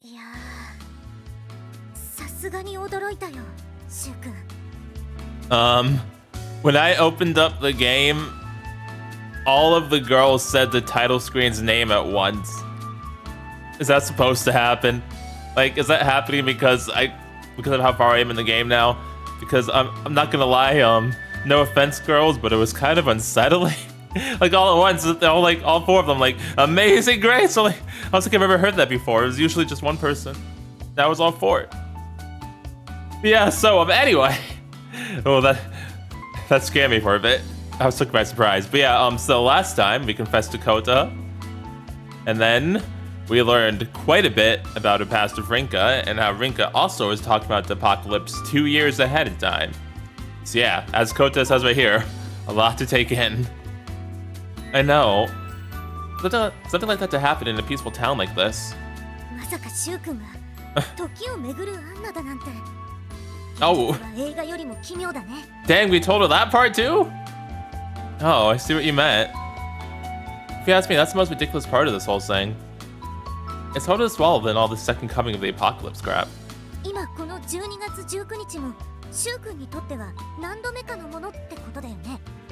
いやー、さすがに驚いたよ、シュウ君。When I opened up the game, all of the girls said the title screen's name at once. Is that supposed to happen? Like, is that happening because of how far I am in the game now? Because I'm not gonna lie, no offense, girls, but it was kind of unsettling. Like all at once, all four of them, like Amazing Grace. So, like, I don't think I've ever heard that before. It was usually just one person. That was all four. Yeah. So anyway, oh that scared me for a bit. I was took by surprise. But yeah, so last time we confessed to Kotoha, and then we learned quite a bit about the past of Rinka, and how Rinka also was talking about the apocalypse 2 years ahead of time. So yeah, as Kotoha says right here, a lot to take in. I know. Something like that to happen in a peaceful town like this. Oh. Dang, we told her that part too? Oh, I see what you meant. If you ask me, that's the most ridiculous part of this whole thing. It's harder to swallow than all the second coming of the apocalypse crap.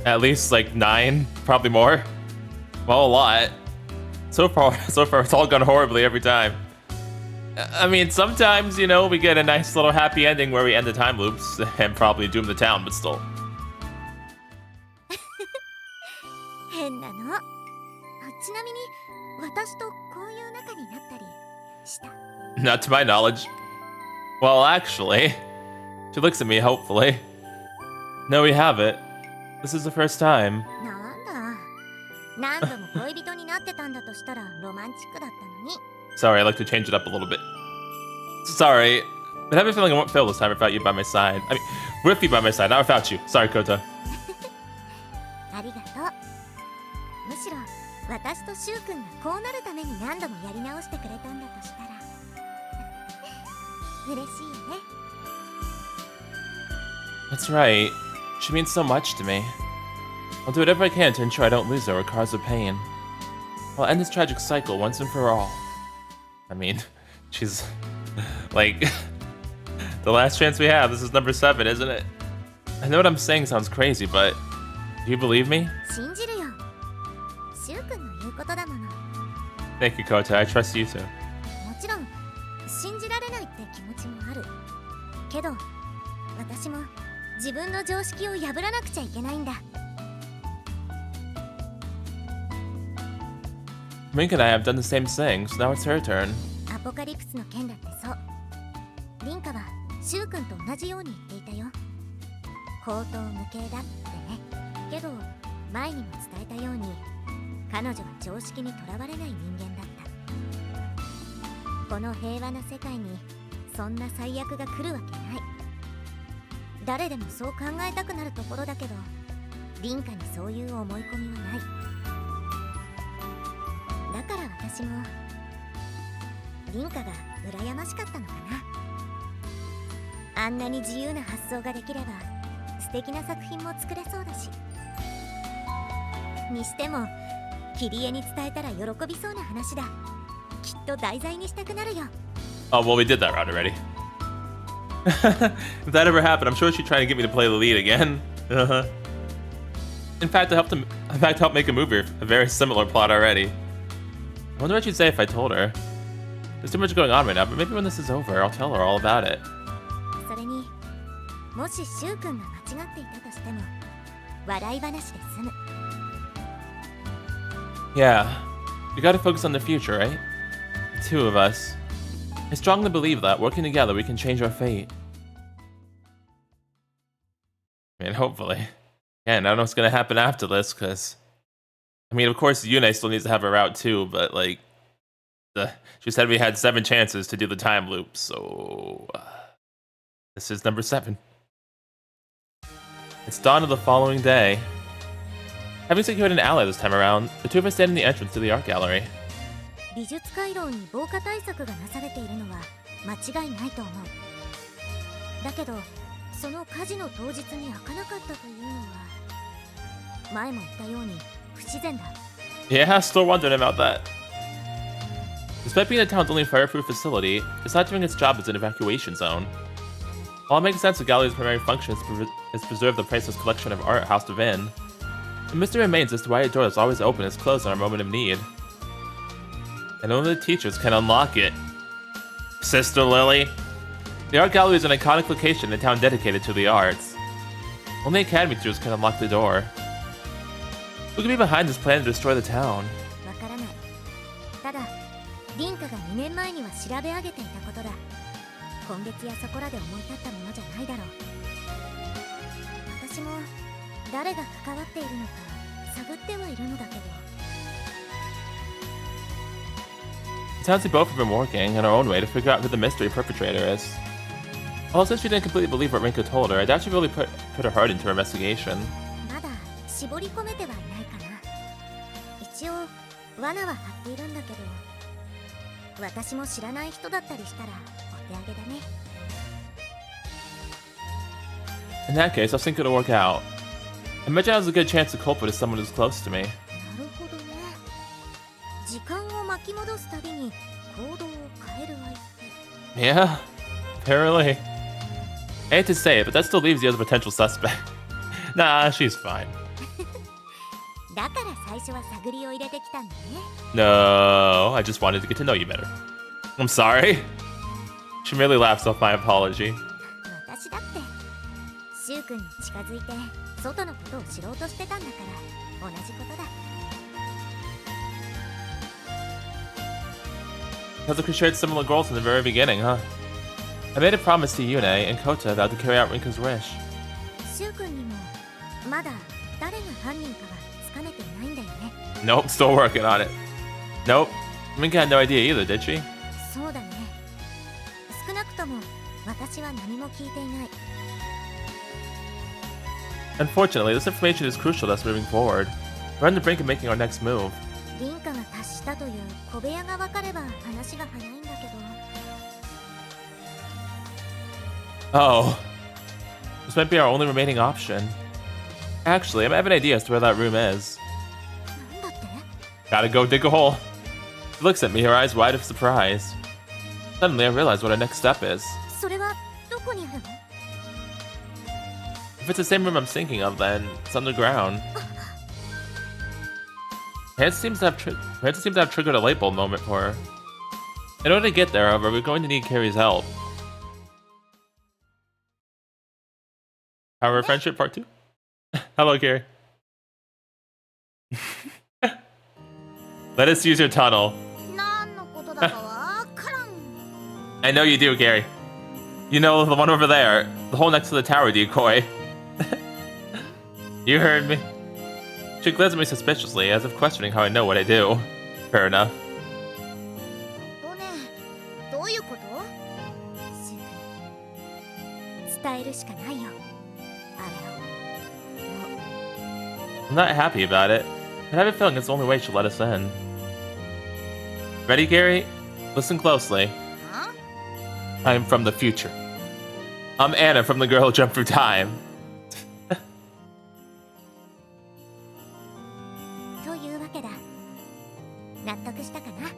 At least like 9, probably more. Well, a lot. So far it's all gone horribly every time. I mean, sometimes, you know, we get a nice little happy ending where we end the time loops and probably doom the town, but still. Not to my knowledge. Well, actually, she looks at me hopefully. No, we haven't. This is the first time. Sorry, I'd like to change it up a little bit. Sorry, but I have a feeling I won't fail this time without you by my side. I mean, with you by my side, not without you. Sorry, Kotoha. That's right. She means so much to me. I'll do whatever I can to ensure I don't lose her or cause her pain. I'll end this tragic cycle once and for all. I mean, she's like the last chance we have. This is number 7, isn't it? I know what I'm saying sounds crazy, but do you believe me? Thank you, Kotoha. I trust you too. Rinka and I have done the same thing, so now it's her turn. Oh, well, we did that round already. If that ever happened, I'm sure she'd try to get me to play the lead again. In fact, I helped make a movie, a very similar plot already. I wonder what she'd say if I told her. There's too much going on right now, but maybe when this is over, I'll tell her all about it. Yeah, we gotta focus on the future, right? The 2 of us. I strongly believe that, working together, we can change our fate. I mean, hopefully. And I don't know what's gonna happen after this, because... I mean, of course, Yune still needs to have her out too, but, like... she said we had 7 chances to do the time loop, so... this is number 7. It's dawn of the following day. Having secured an ally this time around, the 2 of us stand in the entrance to the art gallery. Yeah, still wondering about that. Despite being the town's only fireproof facility, it's not doing its job as an evacuation zone. While it makes sense the gallery's primary function is to preserve the priceless collection of art housed within, the mystery remains as to why a door that's always open is closed in our moment of need. And only the teachers can unlock it. Sister Lily? The art gallery is an iconic location in a town dedicated to the arts. Only Academy teachers can unlock the door. Who could be behind this plan to destroy the town? わからない。ただ、リンカが2年前には調べ上げていたことだ。今月やそこらで思い立ったものじゃないだろう。私も誰が関わっているのか探ってはいるのだけど。It sounds like both have been working in our own way to figure out who the mystery perpetrator is. Well, since she didn't completely believe what Rinka told her, I doubt she really put her heart into her investigation. まだ絞り込めてはいないかな。一応罠は張っているんだけど、私も知らない人だったりしたらお手上げだね。In that case, I think it'll work out. I imagine there's a good chance the culprit is someone who's close to me. なるほどね。時間を巻き戻すたびに行動を変える相手。 Yeah, apparently. I hate to say it, but that still leaves you as a potential suspect. Nah, she's fine. だから最初は探りを入れてきたんだね。 No, I just wanted to get to know you better. I'm sorry. She merely laughs off my apology. 私だってシュウ君に近づいて外のことを知ろうとしてたんだから同じことだ。 Sounds like we shared similar goals from the very beginning, huh? I made a promise to Yune and Kota about to carry out Rinka's wish. シュウ君にもまだ誰が犯人かはつかめていないんだよね。 Nope, still working on it. Nope. Rinka had no idea either, did she? そうだね。少なくとも私は何も聞いていない。 Unfortunately, this information is crucial to us moving forward. We're on the brink of making our next move. リンカが達したという小部屋が分かれば話が早いんだけど。 Oh. This might be our only remaining option. Actually, I have an idea as to where that room is. なんだって？ Gotta go dig a hole. She looks at me, her eyes wide of surprise. Suddenly, I realize what our next step is. それはどこにあるの？ If it's the same room I'm thinking of, then it's underground. Hansa seems to have triggered a light bulb moment for her. In order to get there, however, we're going to need Carrie's help. Power of Friendship Part 2? Hello, Carrie. Let us use your tunnel. 何のことだかわからん。 I know you do, Carrie. You know, the one over there. The hole next to the tower decoy. You heard me. She glares at me suspiciously, as if questioning how I know what I do. Fair enough. おね、どういうこと？シュウ君、伝えるしかないよ。あれを。 I'm not happy about it. I have a feeling it's the only way she'll let us in. Ready, Gary? Listen closely. Huh? I'm from the future. I'm Anna from the Girl Who Jumped Through Time. というわけだ。納得したかな？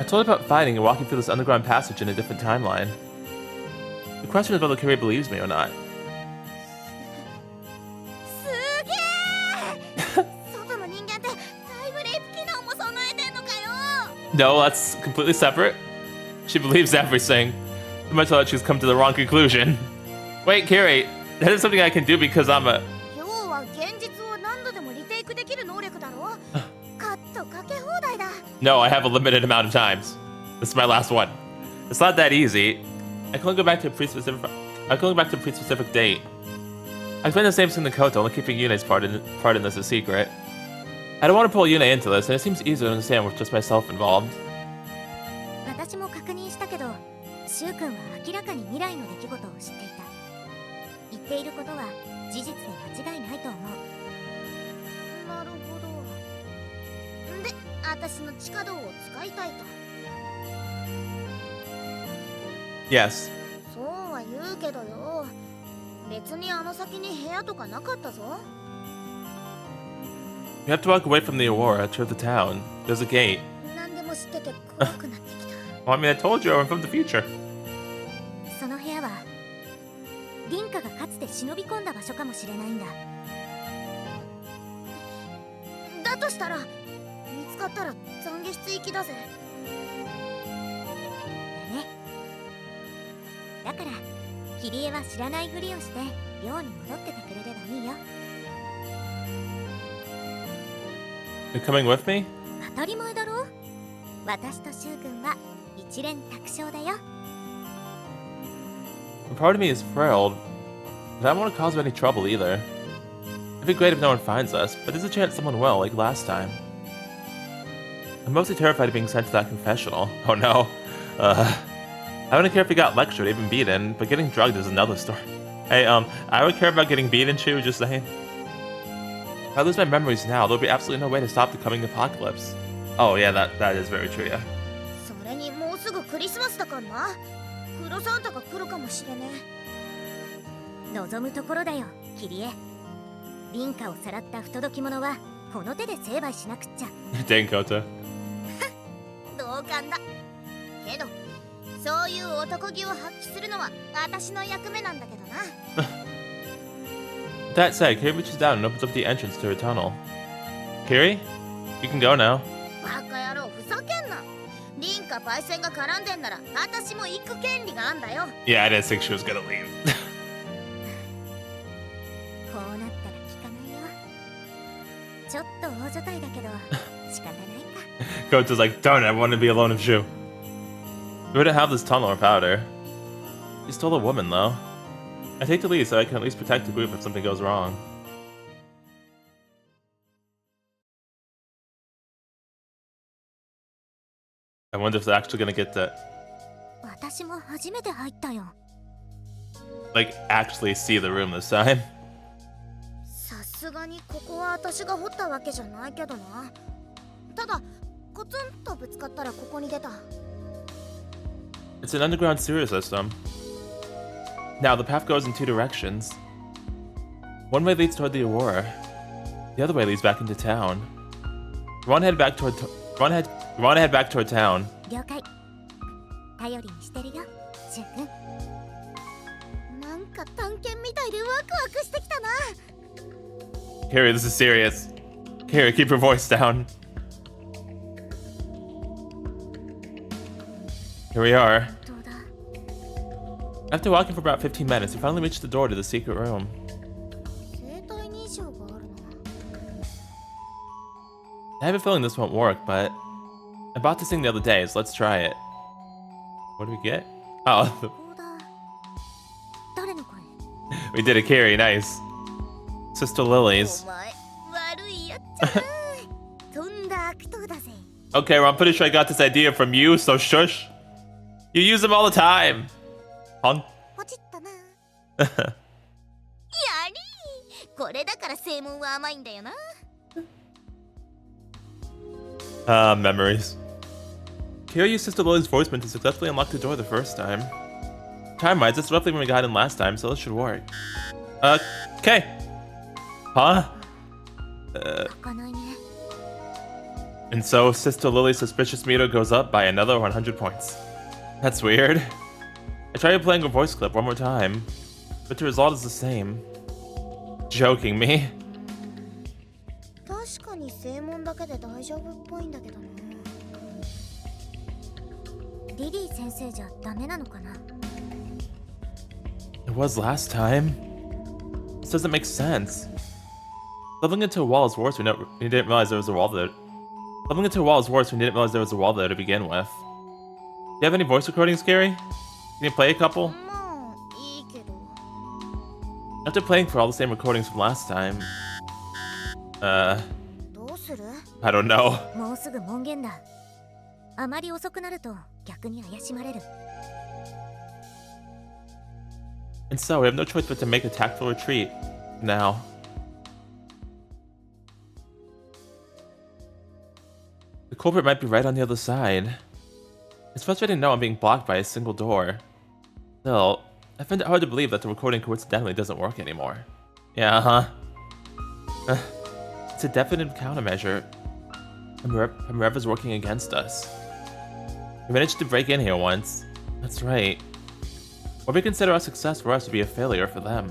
I told her about fighting and walking through this underground passage in a different timeline. The question is whether Carrie believes me or not. すげえ！外の人間ってタイムレイプ機能も備えてんのかよ！ No, that's completely separate. She believes everything. So much so that she's come to the wrong conclusion. Wait, Carrie, that is something I can do because I'm a... 要は現実を何度でもリテイクできる能力だろ？カットかけ放題だ。 No, I have a limited amount of times. This is my last one. It's not that easy. I can only go back to a pre-specific date. I explained the same thing to Koto, only keeping Yune's part in this a secret. I don't want to pull Yune into this, and it seems easier to understand with just myself involved. 私も確認したけど、シュウ君は明らかに未来の出来事を知っていた。言っていることは事実で間違いないと思う。なるほど。で、私の地下道を使いたいと。Yes. そうは言うけどよ。別にあの先に部屋とかなかったぞ。You have to walk away from the Aurora toward the town. There's a gate. 何でも知ってて怖くなってきた。 Well, I mean, I told you I'm from the future. その部屋はリンカがかつて忍び込んだ場所かもしれないんだ。だとしたら見つかったら懺悔室行きだぜ。だね。だからキリエは知らないふりをして寮に戻っててくれればいいよ。 You're coming with me? 当たり前だろ。私とシュウ君は一連卓勝だよ。 Part of me is thrilled, but I don't want to cause them any trouble either. It'd be great if no one finds us, but there's a chance someone will, like last time. I'm mostly terrified of being sent to that confessional. Oh no. I wouldn't care if we got lectured, even beaten, but getting drugged is another story. Hey, I would care about getting beaten too, just saying. If I lose my memories now, there'll be absolutely no way to stop the coming apocalypse. Oh yeah, that is very true, yeah. それにもうすぐクリスマスだからな。黒サンタが来るかもしれねえ。望むところだよ、キリエ。リンカをさらった不届き者はこの手で成敗しなくっちゃ。Dang, Kota. 同感だ。けど、そういう男気を発揮するのは私の役目なんだけどな。That said, Kiri reaches down and opens up the entrance to her tunnel. Kiri? You can go now. バカ野郎、ふざけんな。リンカパイセンが絡んでんなら私も行く権利があんだよ。Yeah, I didn't think she was gonna leave. こうなったら聞かないよ。ちょっと大所帯だけど仕方ないか。Kota's like, darn it, I want to be alone with you. We wouldn't have this tunnel without her. She's still a woman, though. I take the lead so I can at least protect the group if something goes wrong. I wonder if they're actually gonna get to, 私も初めて入ったよ。 like, actually see the room this time. さすがにここは私が掘ったわけじゃないけどな。ただコツンとぶつかったらここに出た。 It's an underground sewer system. Now, the path goes in two directions. One way leads toward the Aurora. The other way leads back into town. You want to head back toward town. 了解。頼りにしてるよ、シュウ君。なんか探検みたいでワクワクしてきたな。 Kiri, this is serious. Kiri, keep your voice down. Here we are. どうだ。 After walking for about 15 minutes, we finally reached the door to the secret room. 生体認証があるな。 I have a feeling this won't work, but I bought this thing the other day, so let's try it. What do we get? Oh, どうだ。誰の声。 we did a Kiri, nice. Sister Lily's. お前悪いやっちゃな。とんだ悪党だぜ。 Okay, well, I'm pretty sure I got this idea from you, so shush. You use them all the time. Hon? ポチったな。やりー。これだから正門は甘いんだよな。 Memories. Kiri used Sister Lily's voicemail to successfully unlock the door the first time. Time-wise, that's roughly when we got in last time, so this should work. Okay. Huh? 開かないね。 And so Sister Lily's suspicious meter goes up by another 100 points. That's weird. I tried playing a voice clip one more time, but the result is the same. Joking me? 確かに正門だけで大丈夫っぽいんだけどな。リリー先生じゃダメなのかな。 It was last time. This doesn't make sense. Leveling into a wall is worse when we didn't realize there was a wall there. Leveling into a wall is worse when we didn't realize there was a wall there to begin with. Do you have any voice recordings, Gary? Can you play a couple? まあいいけど。 After playing for all the same recordings from last time, どうする？ I don't know. もうすぐ門限だ。あまり遅くなると逆に怪しまれる。 And so, we have no choice but to make a tactful retreat. Now. The culprit might be right on the other side. It's frustrating to know I'm being blocked by a single door. Still, I find it hard to believe that the recording coincidentally doesn't work anymore. Yeah, huh? It's a definitive countermeasure. AnimeReviews working against us. We managed to break in here once. That's right. What we consider a success for us would be a failure for them.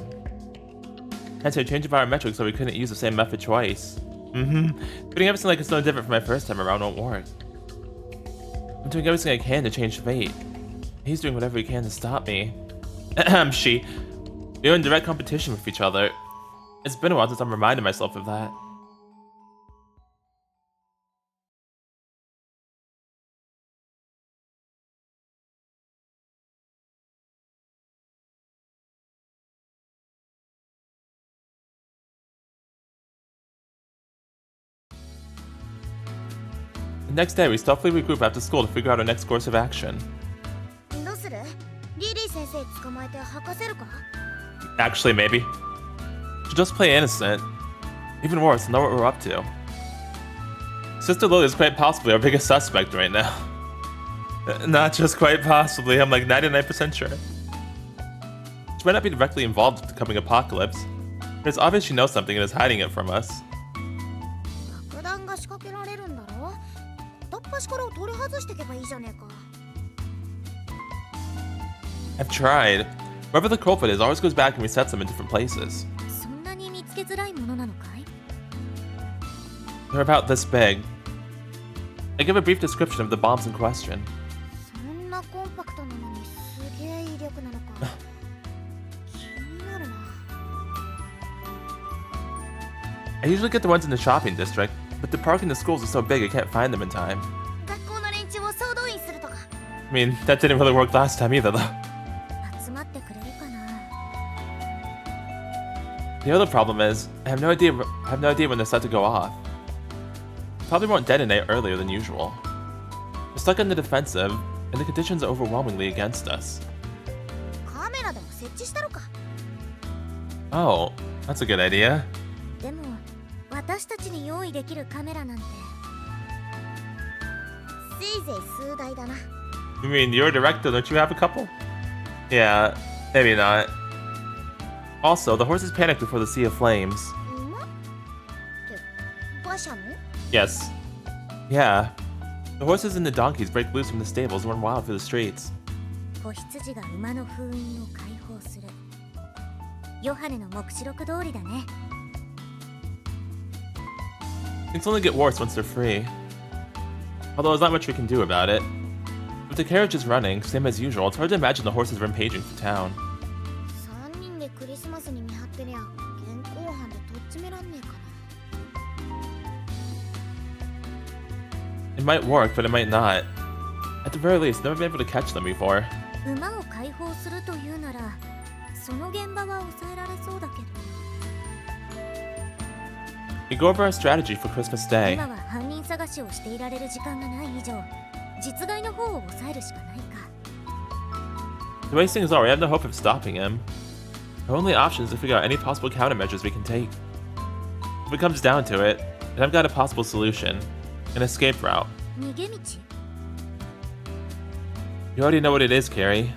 Hence, a change of our metrics so we couldn't use the same method twice. Putting everything like it's no different from my first time around won't work. I'm doing everything I can to change fate. He's doing whatever he can to stop me. We're in direct competition with each other. It's been a while since I'm reminding myself of that. The next day, we stealthily regroup after school to figure out our next course of action. Actually, maybe. She'll just play innocent. Even worse, know what we're up to. Sister Lily is quite possibly our biggest suspect right now. Not just quite possibly, I'm like 99% sure. She might not be directly involved with the coming apocalypse, but it's obvious she knows something and is hiding it from us. I've tried. Wherever the culprit is always goes back and resets them in different places. They're about this big. I give a brief description of the bombs in question. I usually get the ones in the shopping district, but the park in the schools is so big I can't find them in time. I mean, that didn't really work last time either, though. The other problem is, I have no idea when they're set to go off. Probably won't detonate earlier than usual. We're stuck on the defensive, and the conditions are overwhelmingly against us. Oh, that's a good idea. You mean you're a director, don't you have a couple? Yeah, maybe not. Also, the horses panicked before the sea of flames. Yes. Yeah. The horses and the donkeys break loose from the stables and run wild through the streets. Things only get worse once they're free. Although there's not much we can do about it. With the carriages running, same as usual, it's hard to imagine the horses rampaging through town. It might work, but it might not. At the very least, I've never been able to catch them before. We go over our strategy for Christmas Day. The way things are, we have no hope of stopping him. Our only option is to figure out any possible countermeasures we can take. If it comes down to it, then I've got a possible solution. An escape route. You already know what it is, Carrie.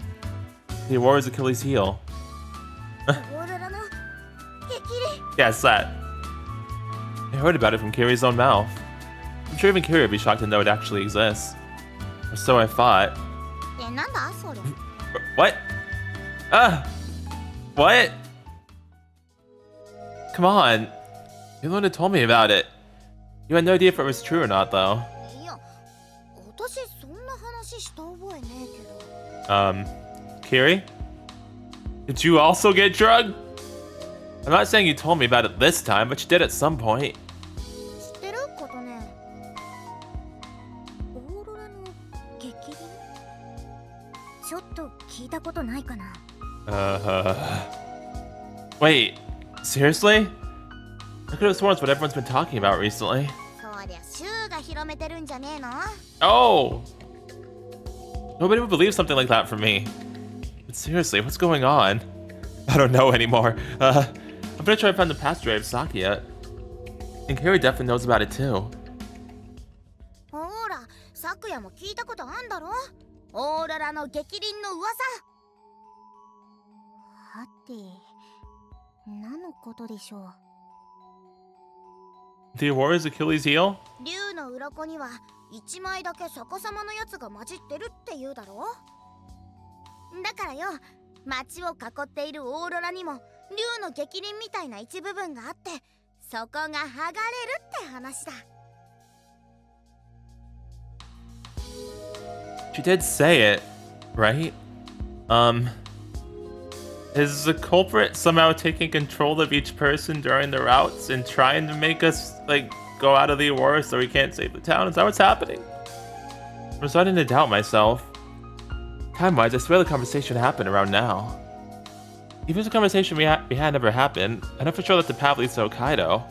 The Auror's Achilles heel. Yes, that. I heard about it from Carrie's own mouth. I'm sure even Carrie would be shocked to know it actually exists. Or so I thought. What? What? Come on. You're the one who told me about it. You had no idea if it was true or not, though. Kiri? Did you also get drugged? I'm not saying you told me about it this time, but you did at some point. Wait, seriously? I could have sworn it's what everyone's been talking about recently. Oh! Nobody would believe something like that from me. But seriously, what's going on? I don't know anymore. I'm gonna try to find the pasture of Sakia. And Carrie definitely knows about it too. The warrior's Achilles heel? 竜の鱗には1枚だけ逆さまのやつが混じってるって言うだろ。だからよ、街を囲っているオーロラにも竜の逆鱗みたいな一部分があって、そこが剥がれるって話だ。 She did say it, right? Is the culprit somehow taking control of each person during the routes and trying to make us, like, go out of the Aurora so we can't save the town? Is that what's happening? I'm starting to doubt myself. Time-wise, I swear the conversation happened around now. Even if the conversation we had never happened, I know for sure that the path leads to Hokkaido.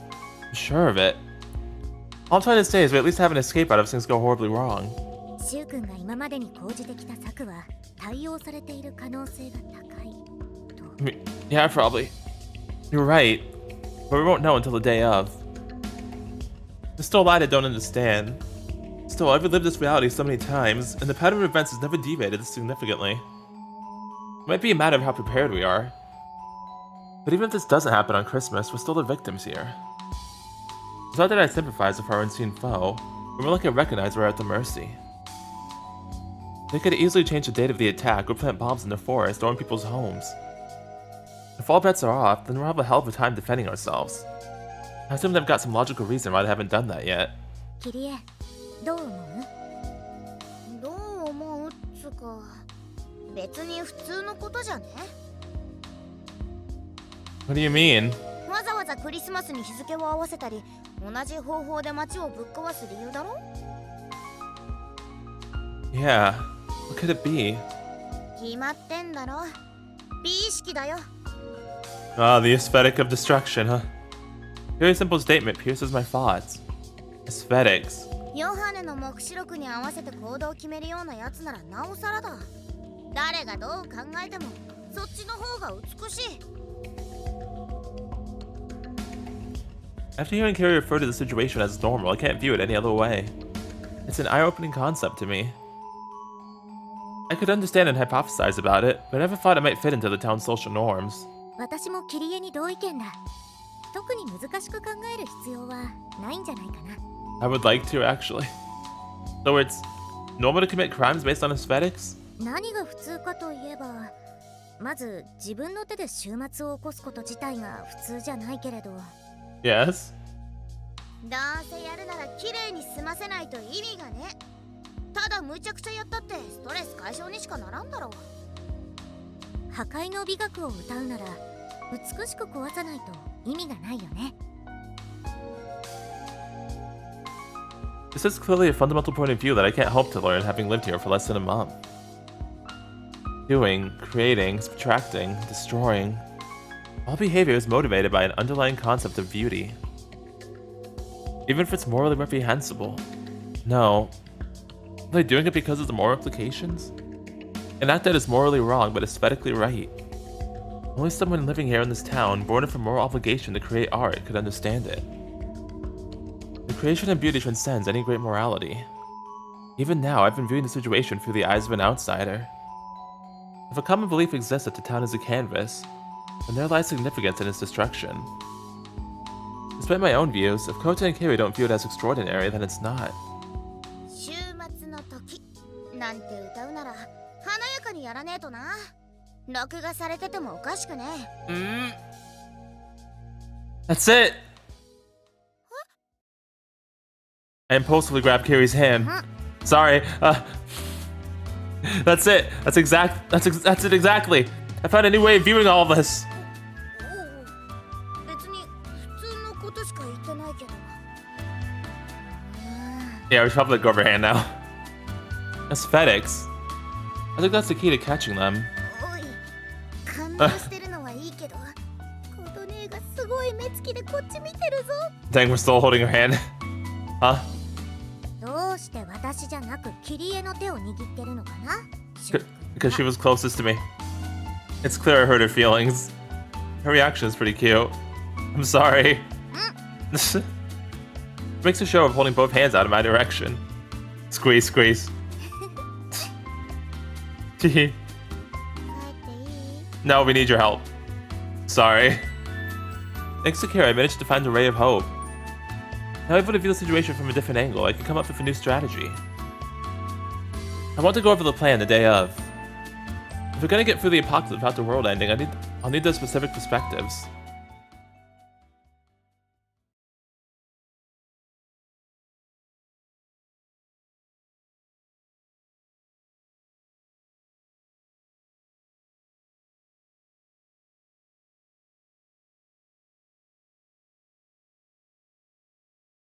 I'm sure of it. All I'm trying to say is we at least have an escape out if things go horribly wrong. シュウ君が今までに講じてきた策は対応されている可能性が高いと。Yeah, probably. You're right. But we won't know until the day of. There's still a lot I don't understand. Still, I've relived this reality so many times, and the pattern of events has never deviated this significantly. It might be a matter of how prepared we are. But even if this doesn't happen on Christmas, we're still the victims here. It's not that I sympathize with our unseen foe, but more like I recognize we're at their mercy. They could easily change the date of the attack or plant bombs in the forest or in people's homes. If all bets are off, then we'll have a hell of a time defending ourselves. I assume they've got some logical reason why they haven't done that yet. キリエ、どう思う？どう思うっつか、別に普通のことじゃね？ What do you mean? わざわざクリスマスに日付を合わせたり、同じ方法で街をぶっ壊す理由だろ？ Yeah, what could it be? 決まってんだろ。美意識だよ。 Ah, the aesthetic of destruction, huh? Very simple statement pierces my thoughts. Aesthetics. ヨハネの目視録に合わせて行動を決めるようなやつならなおさらだ。誰がどう考えてもそっちの方が美しい。 After hearing Carrie refer to the situation as normal, I can't view it any other way. It's an eye-opening concept to me. I could understand and hypothesize about it, but I never thought it might fit into the town's social norms. 私もキリエに同意見だ。特に難しく考える必要はないんじゃないかな。 I would like to, actually. So it's normal to commit crimes based on aesthetics? 何が普通かといえば、まず自分の手で終末を起こすこと自体が普通じゃないけれど。 Yes. どうせやるなら綺麗に済ませないと意味がね。ただむちゃくちゃやったってストレス解消にしかならんだろう。破壊の美学を歌うなら美しく壊さないと意味がないよね。 This is clearly a fundamental point of view that I can't help to learn having lived here for less than a month. Doing, creating, subtracting, destroying. All behavior is motivated by an underlying concept of beauty. Even if it's morally reprehensible. No. Are they doing it because of the moral implications? An act that is morally wrong but aesthetically right. Only someone living here in this town, born of a moral obligation to create art, could understand it. The creation of beauty transcends any great morality. Even now, I've been viewing the situation through the eyes of an outsider. If a common belief exists that the town is a canvas, then there lies significance in its destruction. Despite my own views, if Kota and Kiri don't view it as extraordinary, then it's not. 終末の時なんて歌うなら華やかにやらねえとな。録画されててもおかしくねえ。That's it! I impulsively grabbed Kiri's hand. Sorry, that's it. That's it exactly. I found a new way of viewing all of this. 別に普通のことしか言ってないけど。Yeah, we should probably let go of her hand now. Aesthetics. I think that's the key to catching them. おい、感動してるのはいいけど、琴姉がすごい目つきでこっち見てるぞ。Dang, we're still holding her hand. Huh? どうして私じゃなくキリエの手を握ってるのかな？ Because she was closest to me. It's clear I hurt her feelings. Her reaction is pretty cute. I'm sorry. Makes a show of holding both hands out in my direction. Squeeze, squeeze. No, we need your help. Sorry. Thanks to Kira, I managed to find a ray of hope. Now I'm able to view the situation from a different angle. I can come up with a new strategy. I want to go over the plan the day of. If we're gonna get through the apocalypse without the world ending, I'll need those specific perspectives.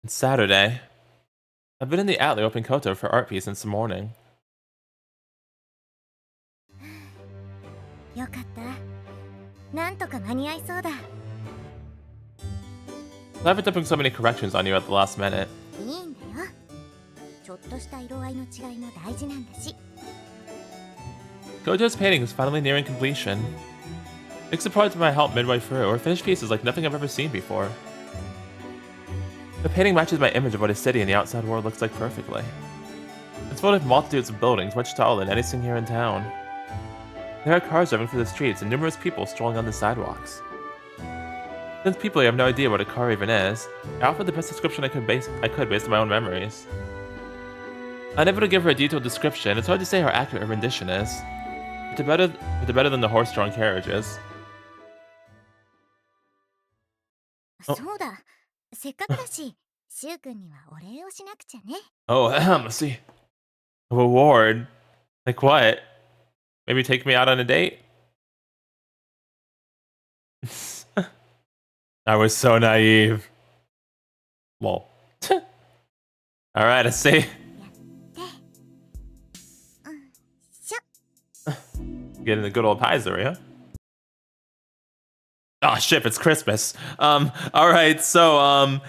It's Saturday. I've been in the alley open Koto for art piece since the morning. よかった。なんとか間に合いそうだ。I haven't dumping so many corrections on you at the last minute. いいんだよ。ちょっとした色合いの違いも大事なんだし。Koto's painting is finally nearing completion. Big surprise by my help midway through. Our finished piece is like nothing I've ever seen before. The painting matches my image of what a city in the outside world looks like perfectly. It's filled with multitudes of buildings, much taller than anything here in town. There are cars driving through the streets and numerous people strolling on the sidewalks. Since people have no idea what a car even is, I offered the best description I could based on my own memories. Unable to give her a detailed description, it's hard to say how accurate her rendition is. But they're better than the horse-drawn carriages. そうだ。せっかくだし、シュウ君にはお礼をしなくちゃね。Oh, let's see. A reward? Like what? Maybe take me out on a date? I was so naive. Lol. Alright, I see. Getting the good old pizzeria, huh? Oh shit, it's Christmas. Alright, so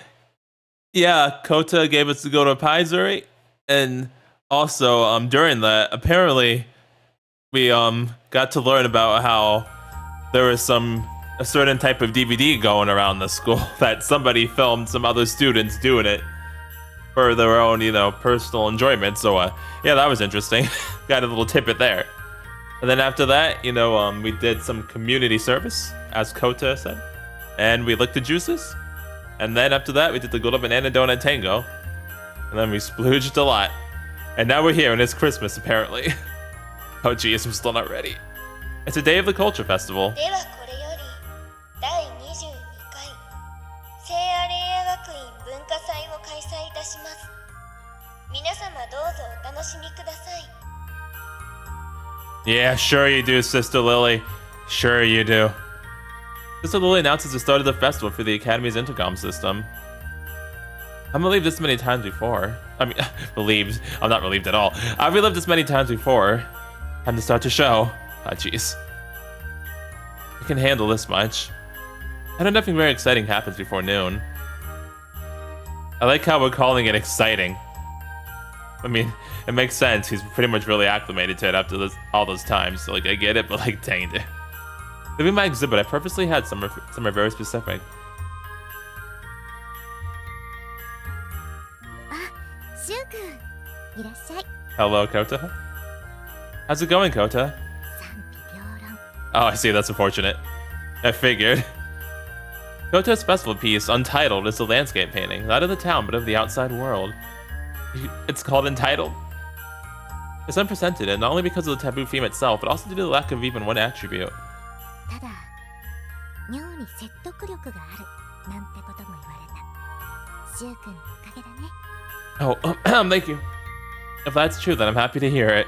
yeah, Kota gave us to go to a pizzeria, and also during that, apparently we got to learn about how there was a certain type of DVD going around the school that somebody filmed some other students doing it for their own, personal enjoyment. So yeah, that was interesting. Got a little tidbit there. And then after that, we did some community service, as Kota said, and we licked the juices. And then after that, we did the Good Old Banana Donut Tango, and then we splooged a lot. And now we're here, and it's Christmas, apparently. Oh geez, I'm still not ready. It's a day of the culture festival. Yeah, sure you do, Sister Lily. Sure you do. Sister Lily announces the start of the festival for the Academy's intercom system. I'm relieved this many times before. I mean, relieved. I'm not relieved at all. I've relived this many times before. Time to start the show. Ah, jeez. I can handle this much. I know nothing very exciting happens before noon. I like how we're calling it exciting. I mean, it makes sense. He's pretty much really acclimated to it after all those times. So, like, I get it, but, like, dang it. Leaving my exhibit, I purposely had some are very specific. Hello, Kota. How's it going, Kota? Oh, I see. That's unfortunate. I figured. Kota's festival piece, Untitled, is a landscape painting, not of the town, but of the outside world. It's called Entitled. It's unprecedented, not only because of the taboo theme itself, but also due to the lack of even one attribute. Oh, thank you. If that's true, then I'm happy to hear it.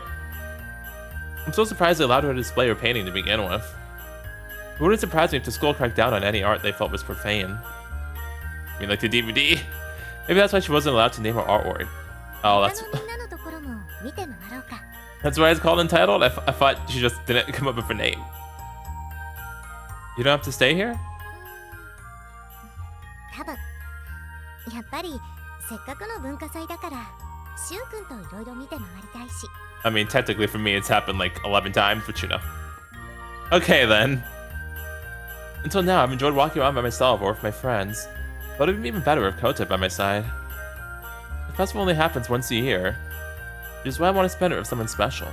I'm so surprised they allowed her to display her painting to begin with. It wouldn't surprise me if the school cracked down on any art they felt was profane. I mean, like the DVD? Maybe that's why she wasn't allowed to name her artwork. Oh, that's why it's called Entitled? I thought she just didn't come up with a name. You don't have to stay here? I mean, technically for me it's happened like 11 times, but Okay then. Until now, I've enjoyed walking around by myself or with my friends. But it would be even better with Kota by my side. The festival only happens once a year, which is why I want to spend it with someone special.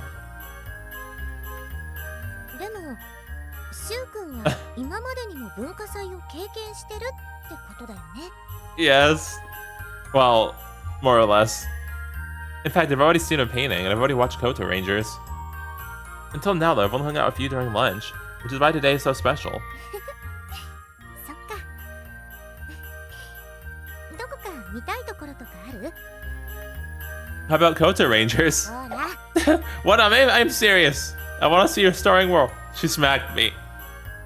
Yes. Well, more or less. In fact, I've already seen a painting, and I've already watched Koto Rangers. Until now, though, I've only hung out with you during lunch, which is why today is so special. そっか。どこか見たいところとかある？ How about Koto Rangers? ほら。What? I'm serious. I want to see your starring world. She smacked me.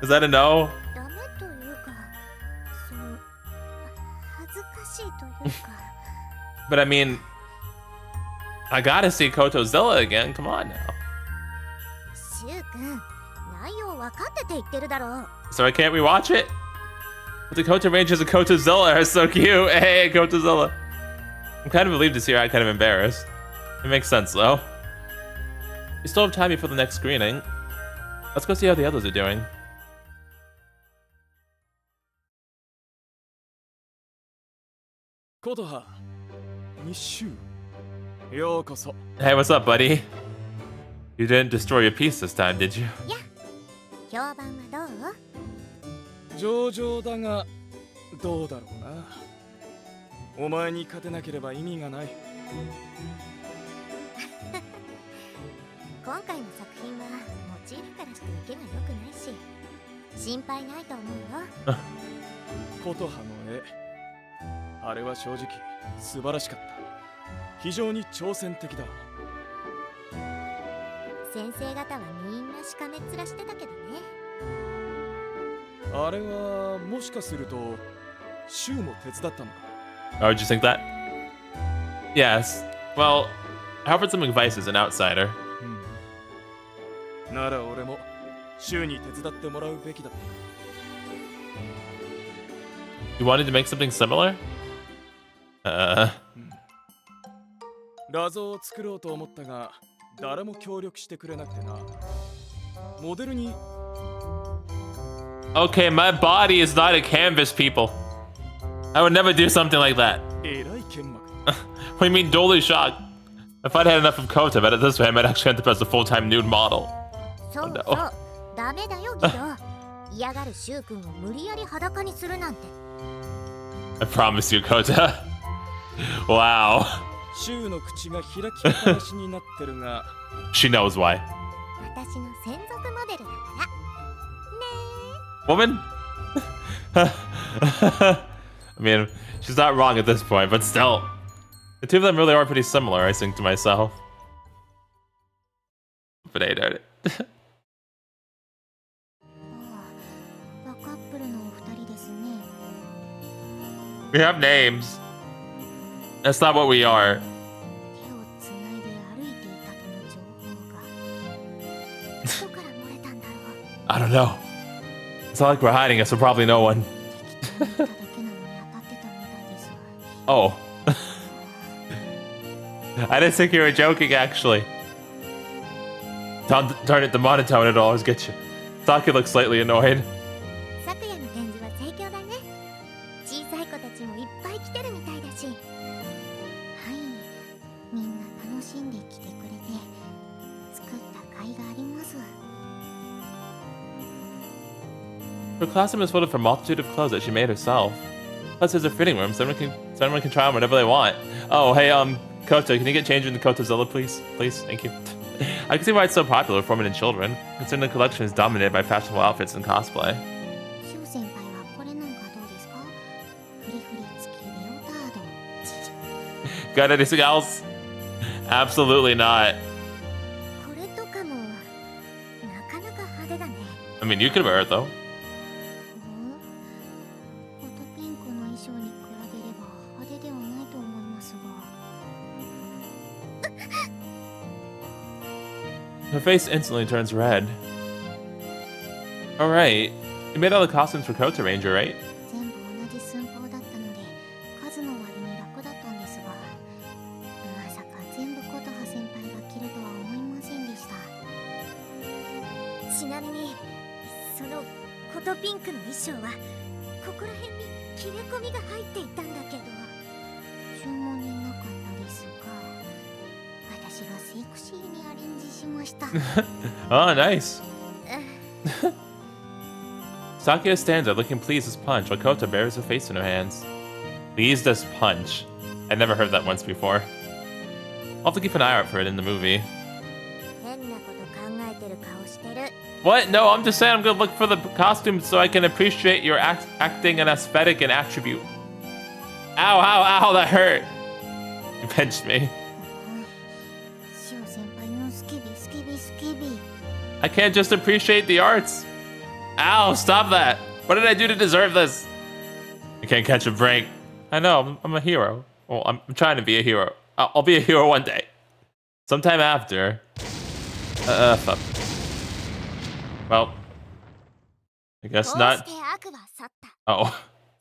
Is that a no? ダメというか、その恥ずかしいというか。But I mean, I gotta see Kotozilla again. Come on now. シュウ君、内容分かってて言ってるだろう。So I can't rewatch it? But the Koto Rangers and Kotozilla are so cute. Hey, Kotozilla. I'm kind of relieved to see her. I'm kind of embarrassed. It makes sense though. We still have time before the next screening. Let's go see how the others are doing. Kotoha, Nishu, Yokoso. Hey, what's up, buddy? You didn't destroy your piece this time, did you? や、評判はどう？上々だがどうだろうな。お前に勝てなければ意味がない。今回の作品はモチーフからして受けが良くないし、心配ないと思うよ。琴葉の絵、あれは正直素晴らしかった。非常に挑戦的だ。先生方はみんなしかめっ面してたけどね。あれはもしかするとシュウも手伝ったのか。Oh, did you think that? Yes. Well, Alfred some advice as an outsider. なら俺もシュウに手伝ってもらうべきだった。You wanted to make something similar? 画像を作ろうと思ったが誰も協力してくれなくてな。モデルに Okay, my body is not a canvas, people. I would never do something like that. えらい剣幕。 What do you mean, totally shocked? If I'd had enough of Kota, but at this way, I might actually have to press a full-time nude model. そうそう、ダメだよギド。嫌がるシュウ君を無理やり裸にするなんて。I promise you, Kota. Wow. シュウの口が開きっぱなしになってるが。She knows why. 私の専属モデルだから。ね Woman? I mean, she's not wrong at this point, but still. The two of them really are pretty similar, I think to myself. But hey, darn it. バカップルのお二人ですね。We have names. That's not what we are. 手をつないで歩いていたとの情報が。どこから漏れたんだろう。 I don't know. It's not like we're hiding it, so probably no one. 適当に見ただけなのに当たってたみたいですわ。 Oh. I didn't think you were joking, actually. Darn it, the monotone it'll always get you. Saki looks slightly annoyed. 昨夜の展示は盛況だね。小さい子たちもいっぱい来てるみたいだし。はい、みんな楽しんで来てくれて作った甲斐があります。 Her classroom is full of a multitude of clothes that she made herself. Plus, there's a fitting room, so anyone can try on whatever they want. Oh, hey, Kota, can you get changed into Kotozilla, please? Please, thank you. I can see why it's so popular with women and children, considering the collection is dominated by fashionable outfits and cosplay. シュウ先輩はこれなんかどうですか？フリフリ付きレオタード。 Got anything else? Absolutely not. これとかもなかなか派手だね。 I mean, you could wear it, though. コトピンクの衣装に比べれば派手ではないと思いますが。 Her face instantly turns red. Alright. You made all the costumes for Kota Ranger, right? 全部同じ寸法だったので数の割に楽だったんですが、まさか全部琴葉先輩が着るとは思いませんでした。ちなみにそのコトピンクの衣装はここら辺に切れ込みが入っていたんだけど、注文になかったですが、私がセクシーにアレンジしました。Oh, nice. Sakia stands there looking pleased as punch while Kota buries her face in her hands. Pleased as punch. I never heard that once before. I'll have to keep an eye out for it in the movie. 変なこと考えてる顔してる。 What? No, I'm just saying I'm gonna look for the costumes so I can appreciate your acting and aesthetic and attribute. Ow, ow, ow, that hurt. You pinched me. シオ先輩のスケビスケビスケビ。 I can't just appreciate the arts. Ow, stop that. What did I do to deserve this? I can't catch a break. I know, I'm a hero. Well, I'm trying to be a hero. I'll be a hero one day. Sometime after. Fuck. Well, I guess こうし not. て悪は去った。 Oh.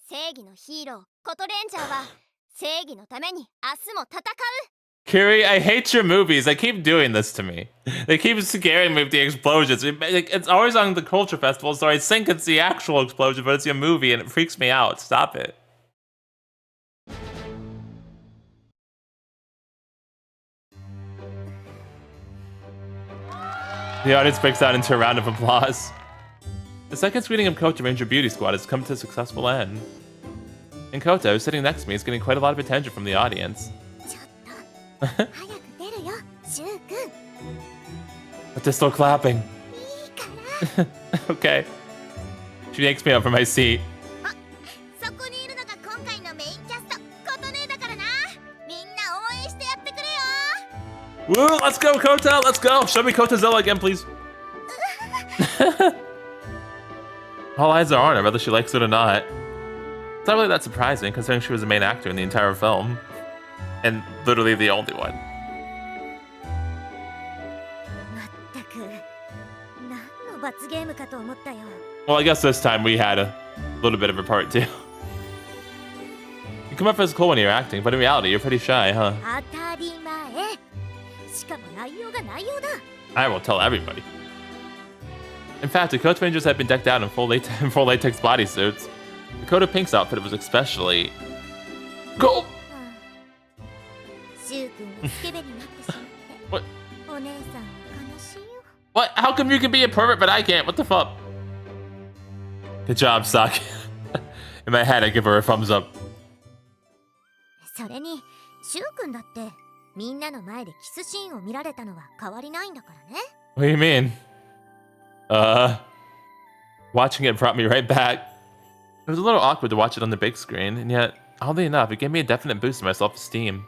正義のヒーローコトレンジャーは正義のために明日も戦う。 Kiri, I hate your movies. They keep doing this to me. They keep scaring me with the explosions. It's always on the culture festival, so I think it's the actual explosion, but it's your movie, and it freaks me out. Stop it. The audience breaks out into a round of applause. The second screening of Kotoha Ranger Beauty Squad has come to a successful end. And Kotoha, who's sitting next to me, is getting quite a lot of attention from the audience. ちょっと早く出るよシュウ君。 But they're still clapping. いいから。 Okay. She takes me up from my seat. そこにいるのが今回のメインキャストコトネだからな。みんな応援してやってくれよ。 Woo! Let's go, Kotoha! Let's go! Show me Kotozilla again, please. All eyes are on her, whether she likes it or not. It's not really that surprising, considering she was the main actor in the entire film. And literally the only one. まったく何の罰ゲームかと思ったよ。 Well, I guess this time we had a little bit of a part too. You come up as cool when you're acting, but in reality, you're pretty shy, huh? 当たり前。しかも内容が内容だ。 I will tell everybody. In fact, the Kotoha Rangers had been decked out in full latex bodysuits. The Kotoha Pink's outfit was especially... Go! シュウ君がスケベになってしまって。 What? お姉さんは悲しいよ。 What? How come you can be a pervert but I can't? What the fuck? Good job, Saki. In my head, I give her a thumbs up. それにシュウ君だってみんなの前でキスシーンを見られたのは変わりないんだからね。 What do you mean? Watching it brought me right back. It was a little awkward to watch it on the big screen, and yet, oddly enough, it gave me a definite boost in my self-esteem.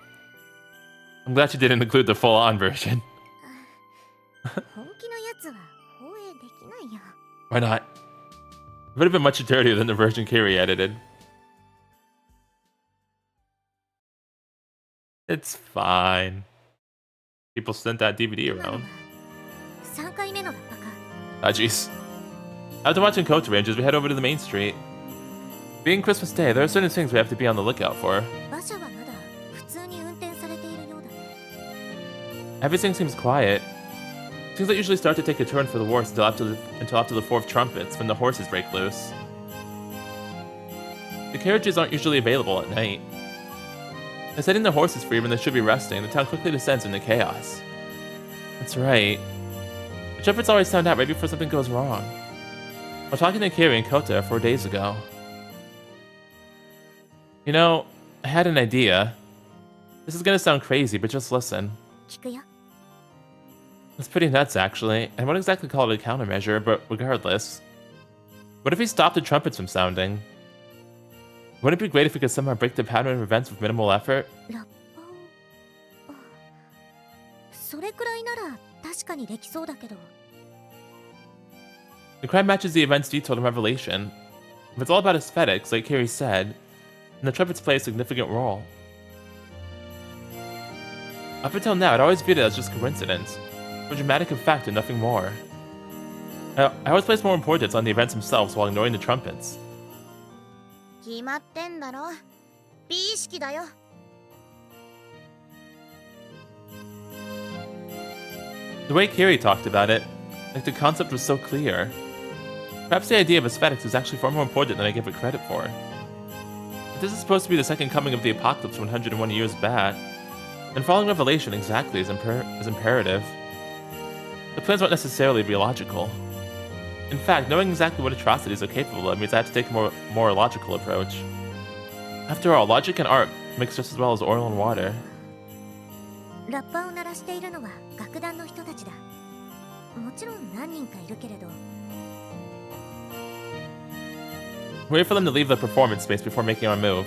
I'm glad you didn't include the full-on version. 本気のやつは放映できないよ。 Why not? It would have been much dirtier than the version Kiri edited. It's fine. People sent that DVD around. 3回目のラッパか。 Ah, jeez. After watching Kotoha Rangers, we head over to the main street. Being Christmas Day, there are certain things we have to be on the lookout for. 馬車はまだ普通に運転されているようだね。 Everything seems quiet. Things that usually start to take a turn for the worse until after the fourth trumpets, when the horses break loose. The carriages aren't usually available at night. By setting the horses free when they should be resting, the town quickly descends into chaos. That's right. The trumpets always sound out right before something goes wrong. While talking to Kiri and Kotoha 4 days ago. You know, I had an idea. This is gonna sound crazy, but just listen. 聞くよ。 It's pretty nuts, actually. I won't exactly call it a countermeasure, but regardless. What if we stopped the trumpets from sounding? Wouldn't it be great if we could somehow break the pattern of events with minimal effort? ラッパを。あ、それくらいなら確かにできそうだけど。 The crime matches the events detailed in Revelation. If it's all about aesthetics, like Kiri said, then the trumpets play a significant role. Up until now, I'd always viewed it as just coincidence, a dramatic effect and nothing more. I always placed more importance on the events themselves while ignoring the trumpets. 決まってんだろ。美意識だよ。 The way Kiri talked about it, like the concept was so clear. Perhaps the idea of aesthetics is actually far more important than I give it credit for. If this is supposed to be the second coming of the apocalypse 101 years back, then following Revelation exactly is imperative. The plans won't necessarily be logical. In fact, knowing exactly what atrocities are capable of means I have to take a more logical approach. After all, logic and art Mixed just as well as oil and water. ラッパを鳴らしているのは楽団の人たちだ。もちろん何人かいるけれど。Wait for them to leave the performance space before making our move.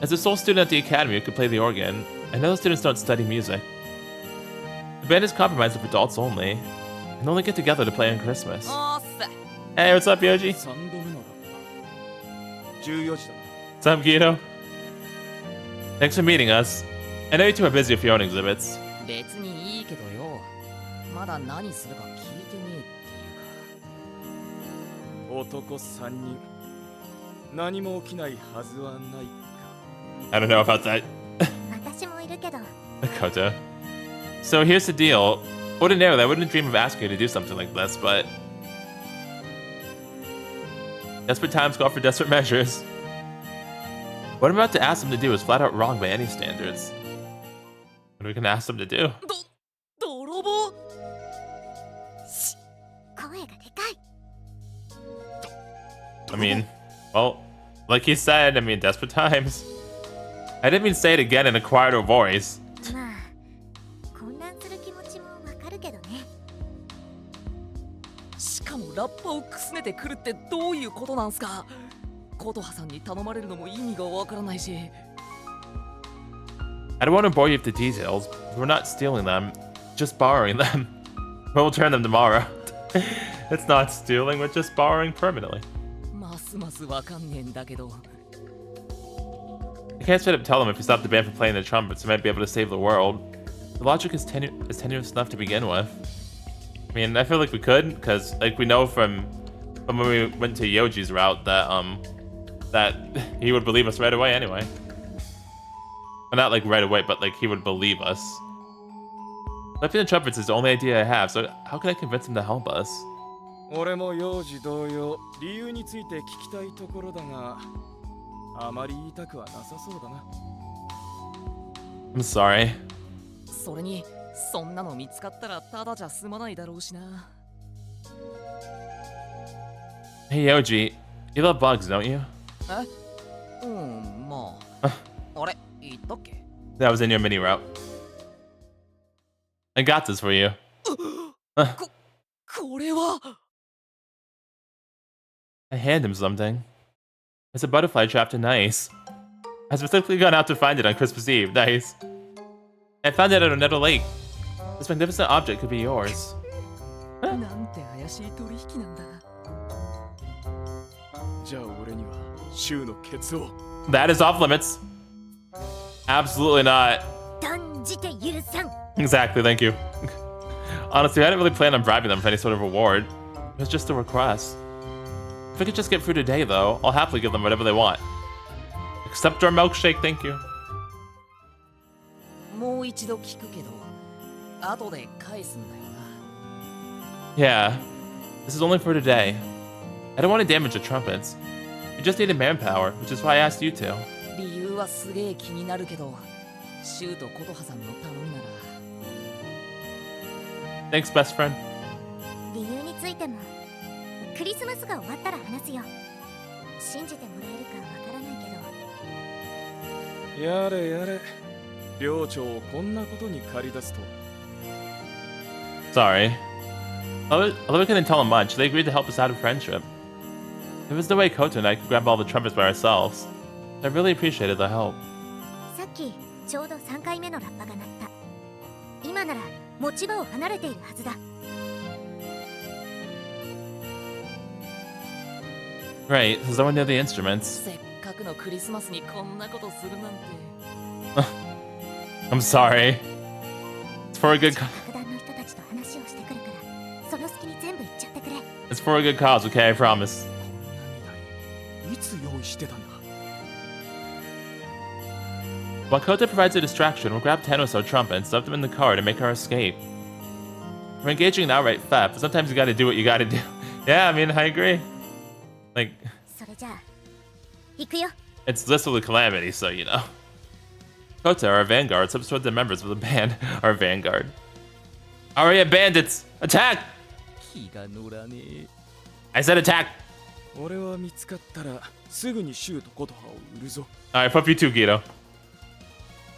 As a sole student at the academy who could play the organ, I know the students don't study music. The band is compromised of adults only, and only get together to play on Christmas. Hey, what's up, Yoji? 3度目のラッパ14時だな。 What's up, Guido? Thanks for meeting us. I know you two are busy with your own exhibits. 別にいいけどよ。まだ何するか聞いてねえっていうか。男3人何も起きないはずはないか。 I don't know about that. 私もいるけど。 Koto. So here's the deal. Ordinarily, I wouldn't dream of asking you to do something like this, but... Desperate times call for desperate measures. What I'm about to ask them to do is flat out wrong by any standards. What are we gonna ask them to do? 泥棒。声がでかい。 I mean, well, like he said, I mean, desperate times. I didn't mean say it again in a quieter voice. まあ、混乱する気持ちもわかるけどね。しかもラッパをくすねてくるってどういうことなんすか。琴葉さんに頼まれるのも意味がわからないし。I don't want to bore you with the details. We're not stealing them, just borrowing them. We'll return them tomorrow. It's not stealing, we're just borrowing permanently. ますますわかんねえんだけど。 I can't straight up tell them if you stop the band from playing the trumpets, we might be able to save the world. The logic is tenuous enough to begin with. I mean, I feel like we could, because like we know from when we went to Yoji's route that that he would believe us right away anyway. Well, not like right away, but like he would believe us. Flipping the trumpets is the only idea I have, so how can I convince him to help us? 俺も幼児同様理由について聞きたいところだがあまり言いたくはなさそうだな。 I'm sorry. それにそんなの見つかったらただじゃ済まないだろうしな。 Hey Yoji, you love bugs, don't you? え？まあ。あれ言ったっけ？ That was in your mini route. I got this for you. これは。 I hand him something. It's a butterfly trapped in ice. I specifically gone out to find it on Christmas Eve. Nice. I found it at another lake. This magnificent object could be yours. なんて怪しい取引なんだ。じゃあ俺には週のケツを。 That is off limits. Absolutely not. 断じて許さん。 Exactly, thank you. Honestly, I didn't really plan on bribing them for any sort of reward. It was just a request. If I could just get through today, though, I'll happily give them whatever they want. Except our milkshake, thank you. もう一度聞くけど、後で返すんだよな。 Yeah, this is only for today. I don't want to damage the trumpets. We just needed manpower, which is why I asked you to. 理由はすげえ気になるけど、シュウと琴葉さんの頼みなら。 Thanks, best friend. 理由についてもクリスマスが終わったら話すよ。信じてもらえるかわからないけど。やれやれ。寮長をこんなことに駆り出すと。 Sorry. Although we couldn't tell them much, they agreed to help us out of friendship. There was no way Koto and I could grab all the trumpets by ourselves. I really appreciated the help. さっきちょうど3回目のラッパが鳴った。今なら持ち場を離れているはずだ。 Right, there's no one near the instruments. せっかくのクリスマスにこんなことするなんて。 I'm sorry. It's for a good楽団の人たちと話をしてくるから、その隙に全部言っちゃってくれ。 It's for a good cause, okay? I promise. いつ用意してたんだ。 While Koto provides a distraction, we'll grab 10 or so trumpets, stuff them in the car to make our escape. We're engaging in outright theft, but sometimes you gotta do what you gotta do. Yeah, I mean, I agree. Like, それじゃあ行くよ。 it's literally calamity, so you know. Koto, our vanguard, steps toward the members of the band, our vanguard. Aria bandits! Attack! 気が乗らねえ。 I said attack! 俺は見つかったらすぐにシューとコトハを売るぞ。 Alright, fuck you too, Gito.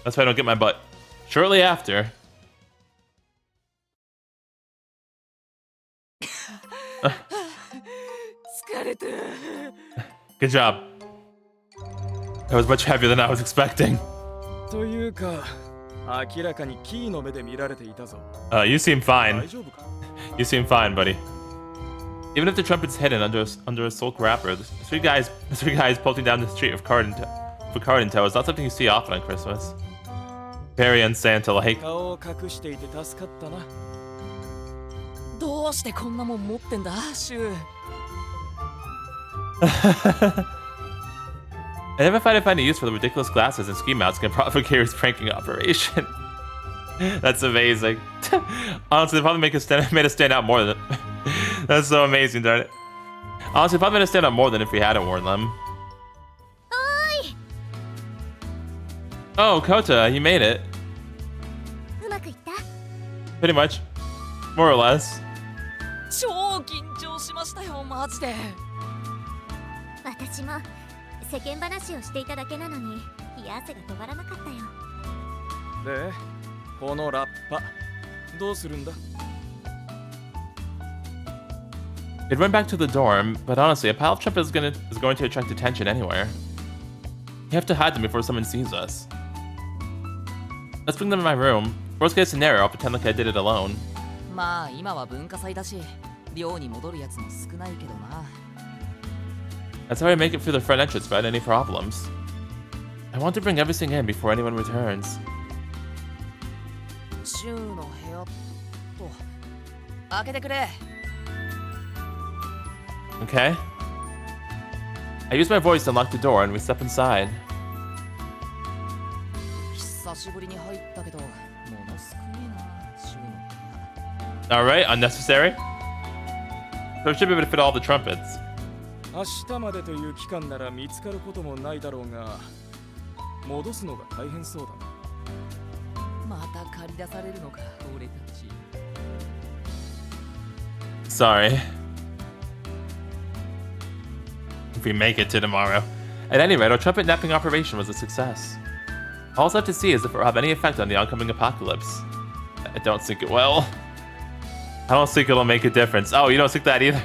That's why I don't get my butt. Shortly after. Good job. That was much heavier than I was expecting. というか、明らかにキーの目で見られていたぞ。 You seem 大 fine. 丈夫か？ You seem fine, buddy. Even if the trumpet's hidden under a silk wrapper, the three guys pelting down the street with card in tow is not something you see often on Christmas. Very un-Santa-like. 顔を隠していて助かったな。どうしてこんなもん持ってんだシュウ。 I never find a use for the ridiculous glasses and ski mounts can profit Gary's pranking operation. That's amazing. Honestly, they probably made us stand out more than... That's so amazing, darn it. Honestly, they probably made us stand out more than if we hadn't worn them. Oi! Oh, Kota, you made it. うまくいった？ Pretty much. More or less. 超緊張しましたよマジで。私も世間話をしていただけなのに冷や汗が止まらなかったよ。で、このラッパどうするんだ？ They'd run back to the dorm, but honestly, a pile of trumpets is going to attract attention anywhere. You have to hide them before someone sees us. Let's bring them in my room. Worst case scenario, I'll pretend like I did it alone. まあ今は文化祭だし、寮に戻るやつも少ないけどな。 That's how I make it through the front entrance without any problems. I want to bring everything in before anyone returns. シュウの部屋と開けてくれ。 Okay? I use my voice to unlock the door and we step inside. 久しぶりに入ったけど、もの少ねえな、シュウの部屋。 Alright, unnecessary. So it should be able to fit all the trumpets. 明日までという期間なら見つかることもないだろうが、戻すのが大変そうだな。また借り出されるのか、俺たち。 Sorry. If we make it to tomorrow. At any rate, our trumpet napping operation was a success. All I have to see is if it will have any effect on the oncoming apocalypse. I don't think it will. I don't think it'll make a difference. Oh, you don't think that either?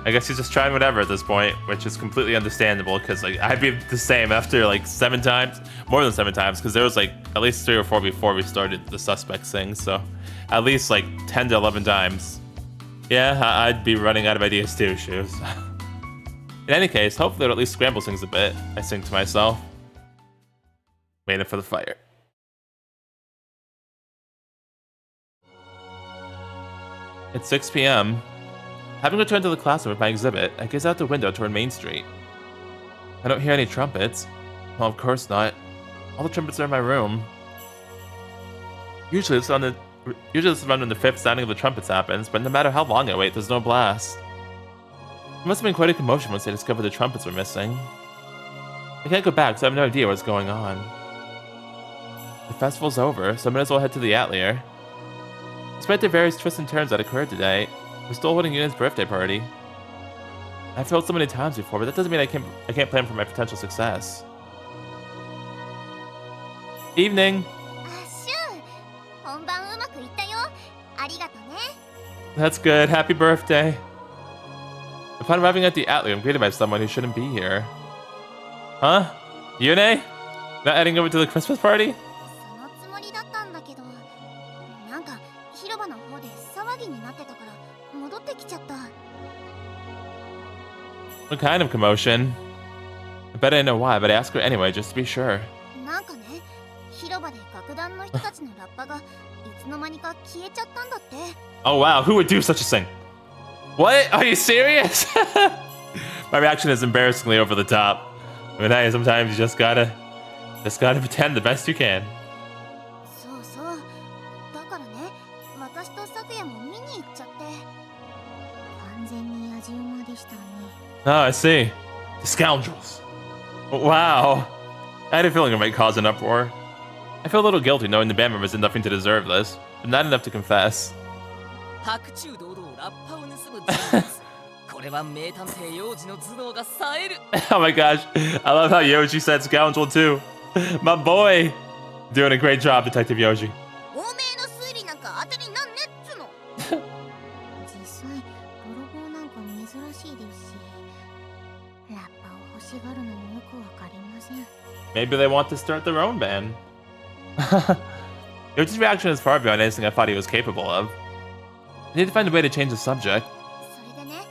I guess he's just trying whatever at this point, which is completely understandable because like I'd be the same after like 7 times, more than 7 times, because there was like at least 3 or 4 before we started the suspects thing, so at least like 10 to 11 times. Yeah, I'd be running out of ideas too, Shoes. In any case, hopefully it'll at least scramble things a bit, I think to myself. Waiting for the fire. It's 6 p.m. Having returned to the classroom with my exhibit, I gaze out the window toward Main Street. I don't hear any trumpets. Well, of course not. All the trumpets are in my room. Usually this is around when the 5th sounding of the trumpets happens, but no matter how long I wait, there's no blast. It must have been quite a commotion once they discovered the trumpets were missing. I can't go back, so I have no idea what's going on. The festival's over, so I might as well head to the atelier. Despite the various twists and turns that occurred today, we're still holding Yuna's birthday party. I've failed so many times before, but that doesn't mean I can't plan for my potential success. Evening! シュウ、本番うまくいったよ。ありがとね。 That's good. Happy birthday. Upon arriving at the atelier, I'm greeted by someone who shouldn't be here. Huh? Yune? Not heading over to the Christmas party? そのつもりだったんだけど、なんか広場の方で騒ぎになってたから戻ってきちゃった。 What kind of commotion? I bet I know why, but I ask her anyway, just to be sure. なんかね、広場で楽団の人たちのラッパがいつの間にか消えちゃったんだって。 Oh wow, who would do such a thing? What? Are you serious? My reaction is embarrassingly over the top. I mean, hey, sometimes you just gotta pretend the best you can. そうそう。だからね、私と昨夜も見に行っちゃって。完全に野じ馬でしたね。 Oh, I see. The scoundrels. Wow. I had a feeling it might cause an uproar. I feel a little guilty knowing the band members did nothing to deserve this, but not enough to confess. 白昼堂々ラッパを盗む人物。これは名探偵幼児の頭脳が冴える。 Oh my gosh. I love how Yoji said scoundrel too. My boy. Doing a great job, Detective Yoji. 欧米の推理なんか当てになんねっつの。実際泥棒なんか珍しいですし、ラッパを欲しがるのもよくわかりません。 Maybe they want to start their own band. Yoji's reaction is far beyond anything I thought he was capable of. I need to find a way to change the subject. それでね、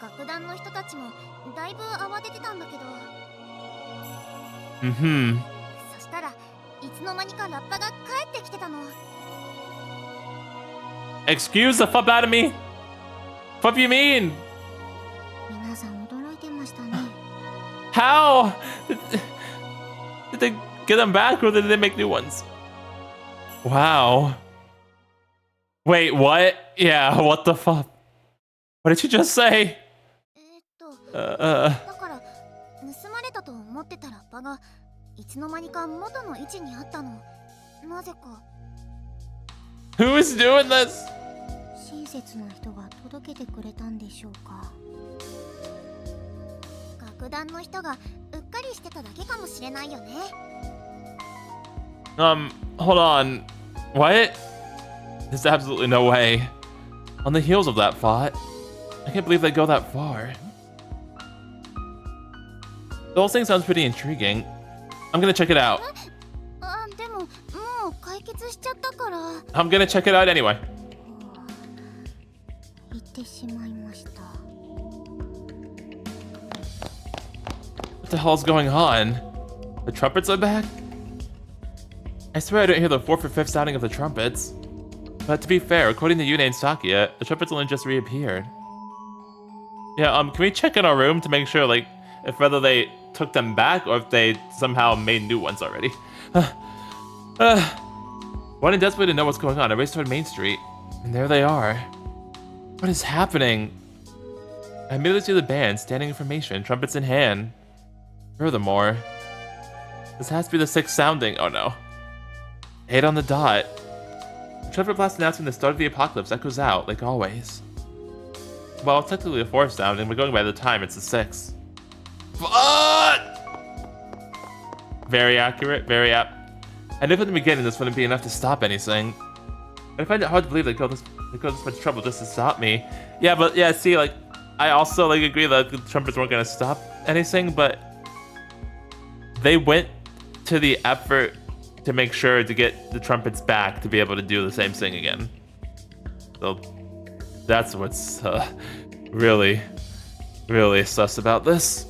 楽団の人たちもだいぶ慌ててたんだけど。そしたらいつの間にかラッパが帰ってきてたの。 Excuse the fuck out of me? What do you mean? 皆さん驚いてましたね。 How? Did they get them back or did they make new ones? Wow. Wait, what? Yeah, what the fuck? What did you just say? だから盗まれたと思ってたラッパがいつの間にか元の位置にあったの。なぜか。 Who is doing this? 親切な人が届けてくれたんでしょうか。楽団の人がうっかりしてただけかもしれないよね。Hold on. What? There's absolutely no way. On the heels of that thought, I can't believe they go that far. The whole thing sounds pretty intriguing. I'm gonna check it out. でももう解決しちゃったから。 I'm gonna check it out anyway. 言ってしまいました。 What the hell's going on? The trumpets are back? I swear I didn't hear the 4th or 5th sounding of the trumpets. But to be fair, according to Yune and Sakia, the trumpets only just reappeared. Yeah, can we check in our room to make sure, like, if whether they took them back or if they somehow made new ones already? Wanting desperately to know what's going on, I raced toward Main Street, and there they are. What is happening? I immediately see the band, standing in formation, trumpets in hand. Furthermore, this has to be the 6th sounding. Oh no. 8 on the dot. The trumpet blast announcing the start of the apocalypse echoes out, like always. Well, it's technically the 4th sounding, but going by the time, it's the 6th. Fuck! Very accurate, very apt. I knew from the beginning this wouldn't be enough to stop anything. But I find it hard to believe they go this much trouble just to stop me. Yeah, but yeah, see, like, I also like agree that the trumpets weren't gonna stop anything, but they went to the effort to make sure to get the trumpets back to be able to do the same thing again. So that's what's really, really sus about this.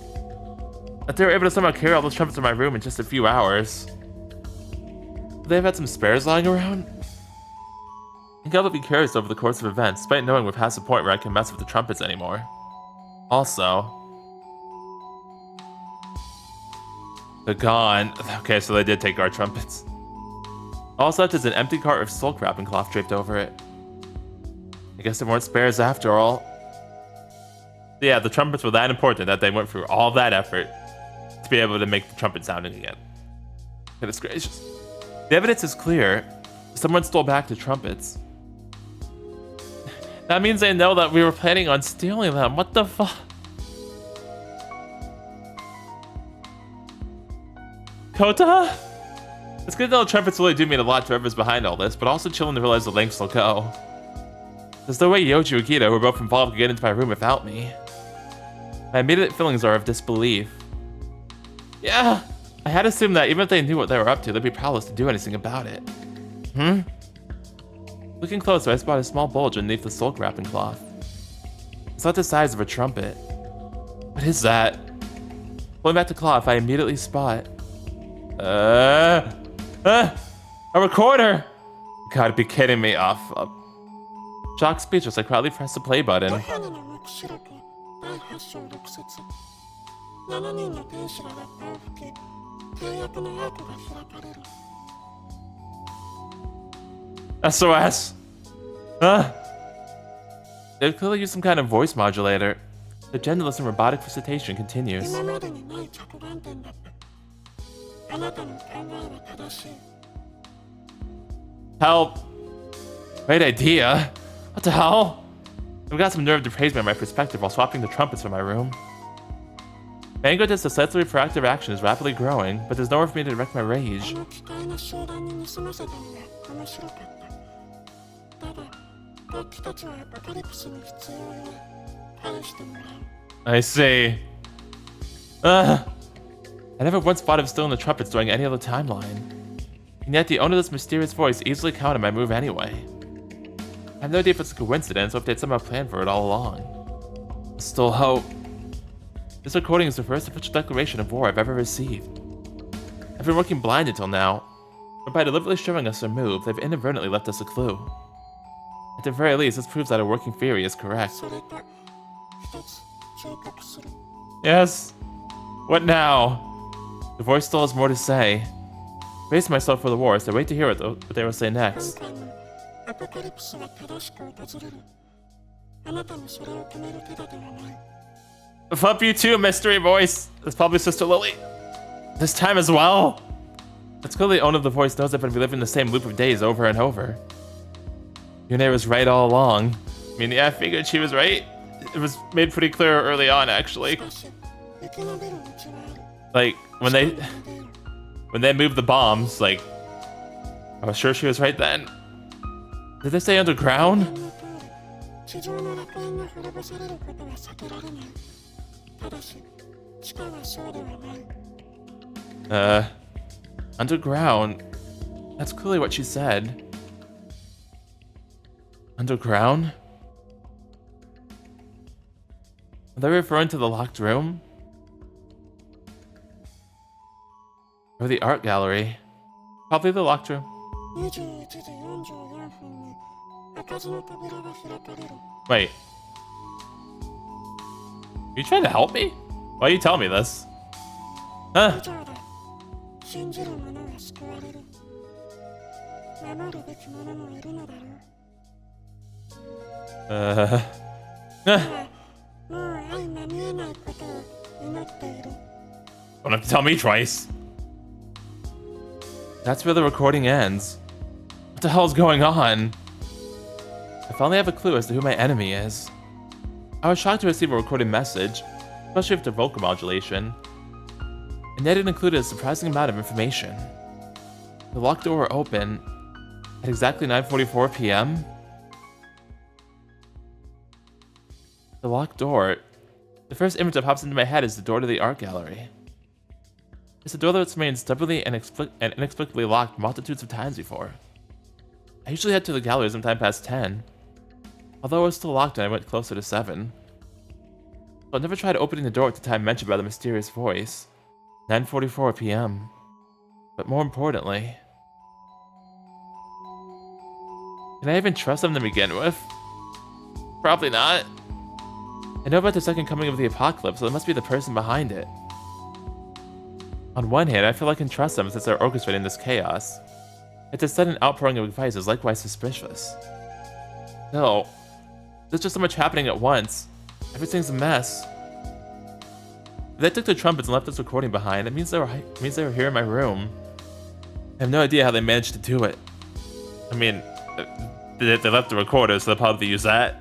That they were able to somehow carry all those trumpets in my room in just a few hours. Would they have had some spares lying around? I think I'll be curious over the course of events, despite knowing we're past the point where I can mess with the trumpets anymore. Also, they're gone. Okay, so they did take our trumpets. All left is an empty cart with silk wrapping cloth draped over it. I guess there weren't spares after all. Yeah, the trumpets were that important that they went through all that effort to be able to make the trumpet sounding again. Goodness gracious. The evidence is clear. Someone stole back the trumpets. That means they know that we were planning on stealing them. What the fuck? Kotoha? It's good to know the trumpets really do mean a lot to whoever's behind all this, but also chilling to realize the lengths they'll go. There's no way Yoji or Akita, who were both involved, could get into my room without me. My immediate feelings are of disbelief. Yeah, I had assumed that even if they knew what they were up to, they'd be powerless to do anything about it. Looking closer, I spot a small bulge underneath the silk wrapping cloth. It's not the size of a trumpet. What is that? Pulling back the cloth, I immediately spot... a recorder! You gotta be kidding me. Shocked speechless, I proudly press the play button. SOS! They've clearly used some kind of voice modulator. The genderless and robotic recitation continues. Help! Great idea! What the hell? I've got some nerve to praise me on my perspective while swapping the trumpets from my room. My anger at this decisively proactive action is rapidly growing, but there's nowhere for me to direct my rage. I see. I never once thought of stealing the trumpets during any other timeline. And yet the owner of this mysterious voice easily counted my move anyway. I have no idea if it's a coincidence or if they'd somehow planned for it all along. I still hope. This recording is the first official declaration of war I've ever received. I've been working blind until now, but by deliberately showing us their move, they've inadvertently left us a clue. At the very least, this proves that our working theory is correct. Yes? What now? The voice still has more to say. Brace myself for the war, so I wait to hear what they will say next. Fuck you too, mystery voice. That's probably Sister Lily. This time as well. It's clearly the owner of the voice knows I've been reliving the same loop of days over and over. Yune was right all along. I mean, yeah, I figured she was right. It was made pretty clear early on, actually. Like, when they moved the bombs, like, I was sure she was right then. Did they say underground? Underground? That's clearly what she said. Underground? Are they referring to the locked room? Or the art gallery? Probably the locked room. Wait. Are you trying to help me? Why are you telling me this? Huh? Don't have to tell me twice. That's where the recording ends. What the hell is going on? I finally have a clue as to who my enemy is. I was shocked to receive a recorded message, especially with the vocal modulation, and yet it included a surprising amount of information. The locked door opened at exactly 9:44 p.m. The locked door. The first image that pops into my head is the door to the art gallery. It's a door that's remained stubbornly and inexplicably locked multitudes of times before. I usually head to the gallery sometime past 10, although it was still locked when I went closer to 7. So I never tried opening the door at the time mentioned by the mysterious voice, 9:44 p.m. But more importantly, can I even trust them to begin with? Probably not. I know about the second coming of the apocalypse, so it must be the person behind it. On one hand, I feel I can trust them since they're orchestrating this chaos. Yet the sudden outpouring of advice is likewise suspicious. No, there's just so much happening at once. Everything's a mess. If they took the trumpets and left this recording behind, it means they were here in my room. I have no idea how they managed to do it. I mean, they left the recorder, so they'll probably use that.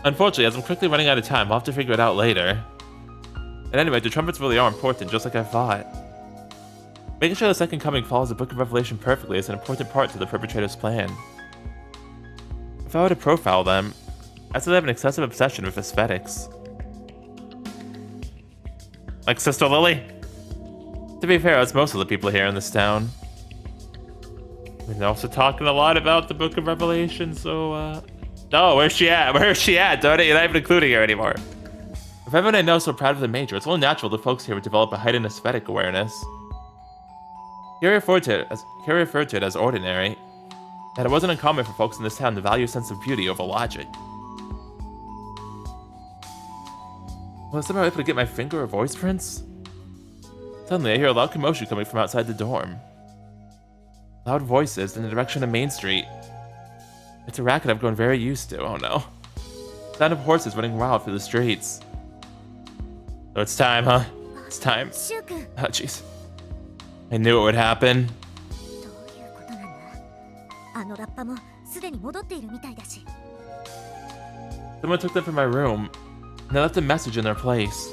Unfortunately, as I'm quickly running out of time, I'll have to figure it out later. And anyway, the trumpets really are important, just like I thought. Making sure the Second Coming follows the Book of Revelation perfectly is an important part to the perpetrator's plan. If I were to profile them, I'd say they have an excessive obsession with aesthetics. Like Sister Lily? To be fair, that's most of the people here in this town. We're also talking a lot about the Book of Revelation, so, No, where's she at? Where's she at, Donut? You're not even including her anymore. If everyone I know is so proud of the Major, it's only natural that folks here would develop a heightened aesthetic awareness. Here referred to it as ordinary, that it wasn't uncommon for folks in this town to value a sense of beauty over logic. Was somehow able to get my finger or voice prints? Suddenly, I hear a loud commotion coming from outside the dorm. Loud voices in the direction of Main Street. It's a racket I've grown very used to, oh no. Sound of horses running wild through the streets. So it's time, huh? It's time. Oh, jeez. I knew it would happen. The Someone took them from my room, and they left a message in their place.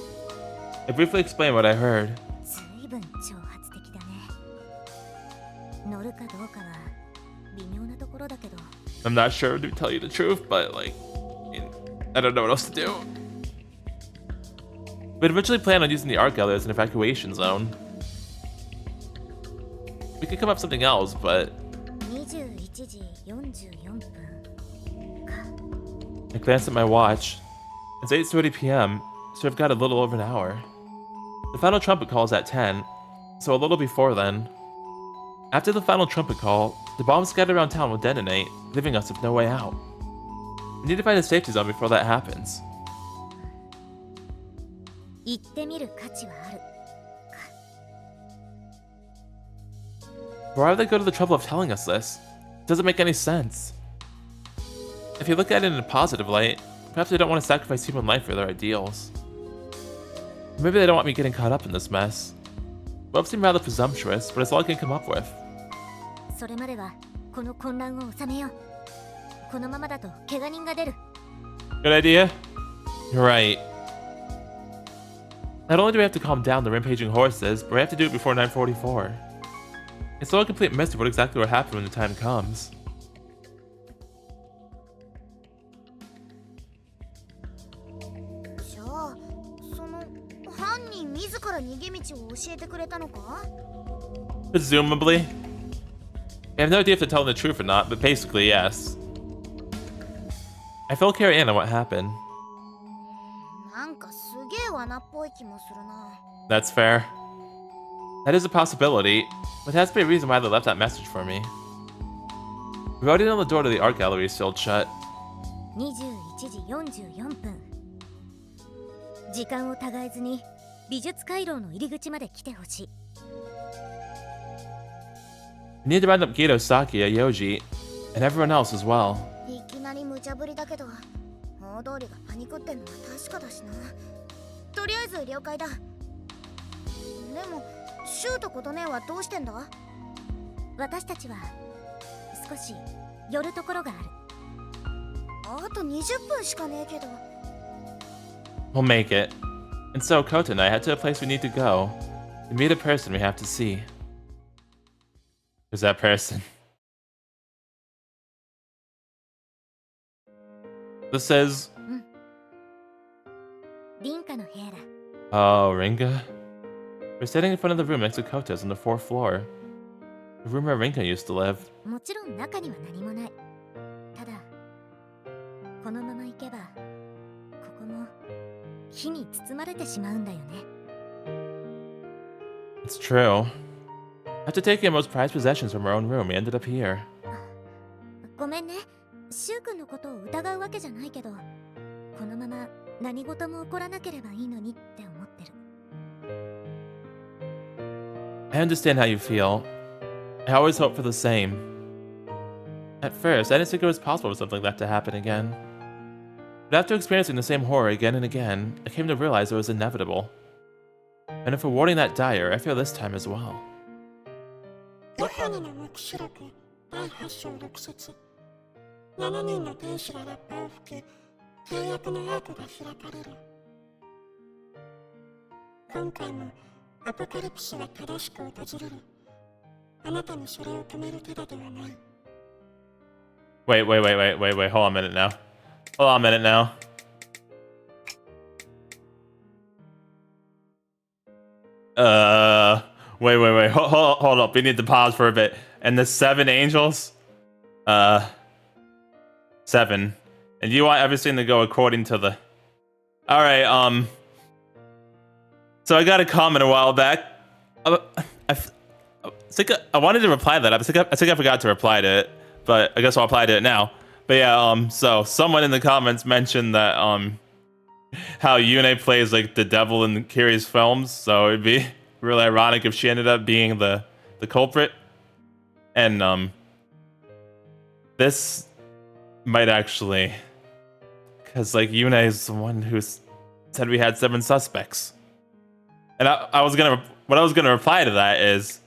I briefly explained what I heard. 随分挑発的だね。乗るかどうかは微妙なところだけど。 I'm not sure to tell you the truth, but like, I don't know what else to do. We'd eventually plan on using the art gallery as an evacuation zone. We could come up with something else, but 21時44分か。 I glanced at my watch. It's 8:30 p.m., so I've got a little over an hour. The final trumpet call is at 10, so a little before then. After the final trumpet call, the bombs scattered around town will detonate, leaving us with no way out. We need to find a safety zone before that happens. 行ってみる価値はある。 Why would they go to the trouble of telling us this? It doesn't make any sense. If you look at it in a positive light, perhaps they don't want to sacrifice human life for their ideals. Or maybe they don't want me getting caught up in this mess. Both seem rather presumptuous, but it's all I can come up with. それまではこの混乱を収めよう。このままだと怪我人が出る。 Good idea? You're right. Not only do we have to calm down the rampaging horses, but we have to do it before 9:44. It's still a complete mystery what exactly will happen when the time comes. じゃあ、その犯人自ら逃げ道を教えてくれたのか？ Presumably. I have no idea if they're telling the truth or not, but basically, yes. I filled Carrie in on what happened. なんかすげえ罠っぽい気もするな。 That's fair. That is a possibility, but there has to be a reason why they left that message for me. We already know the door to the art gallery is sealed shut. 21時44分。時間を違えずに美術回廊の入り口まで来てほしい。 We need to round up Gito, Saki, Yoji, and everyone else as well. いきなり無茶ぶりだけど、大通りがパニクってんのは確かだしな。とりあえず了解だ。でも、シューと琴音はどうしてんだ？私たちは少し寄るところがある。あと20分しかねえけど。 We'll make it. And so, Kota and I head to a place we need to go to meet a person we have to see. Who's that person? This says... リンカの部屋だ。 Oh, Rinka? We're standing in front of the room next to Kota's on the 4th floor. The room where Rinka used to live. もちろん中には何もない。ただ、このまま行けば、ここも火に包まれてしまうんだよね。 It's true. After taking our most prized possessions from our own room, we ended up here. ごめんね。シュウ君のことを疑うわけじゃないけど、このまま何事も起こらなければいいのにって思ってる。 I understand how you feel. I always hope for the same. At first, I didn't think it was possible for something like that to happen again. But after experiencing the same horror again and again, I came to realize it was inevitable. And if rewarding that dire, I feel this time as well. ヨハネの黙示録第8章6節7人の天使がラッパを吹き契約のアートが開かれる。今回もアポカリプスは正しく訪れる。あなたにそれを止める手立てはない。 Wait, hold on a minute now. Hold on a minute now. Wait, hold up. We need to pause for a bit. And the 7 angels? 7. And you want everything to go according to the... Alright, so I got a comment a while back. I wanted to reply to that. I think I forgot to reply to it. But I guess I'll apply to it now. But yeah, so someone in the comments mentioned that, how Yune plays, like, the devil in Kiri's films. So it'd be really ironic if she ended up being the culprit. And, this might actually... Because, like, Yune is the one who said we had 7 suspects. And what I was gonna reply to that is,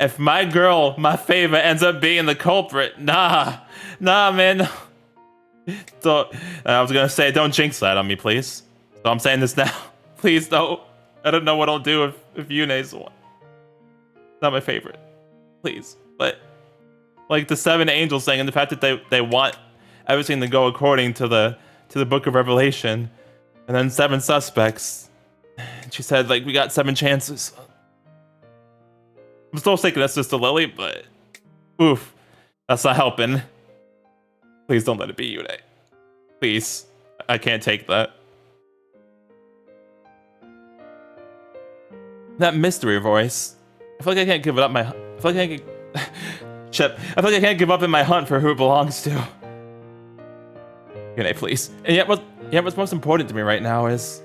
if my girl, my favorite, ends up being the culprit, nah, man. So I was gonna say, don't jinx that on me, please. So I'm saying this now. Please don't. I don't know what I'll do if Yune's the one. Not my favorite. Please. But like the 7 angels thing and the fact that they want everything to go according to the book of Revelation, and then 7 suspects. And she said, like, we got 7 chances. I'm still thinking that's just a Lily, but oof, that's not helping. Please don't let it be Yune. Please. I can't take that. That mystery voice. I feel like I can't give it up. I feel like I can't. Shit. I feel like I can't give up in my hunt for who it belongs to. Yune, please. And yet, what's most important to me right now is.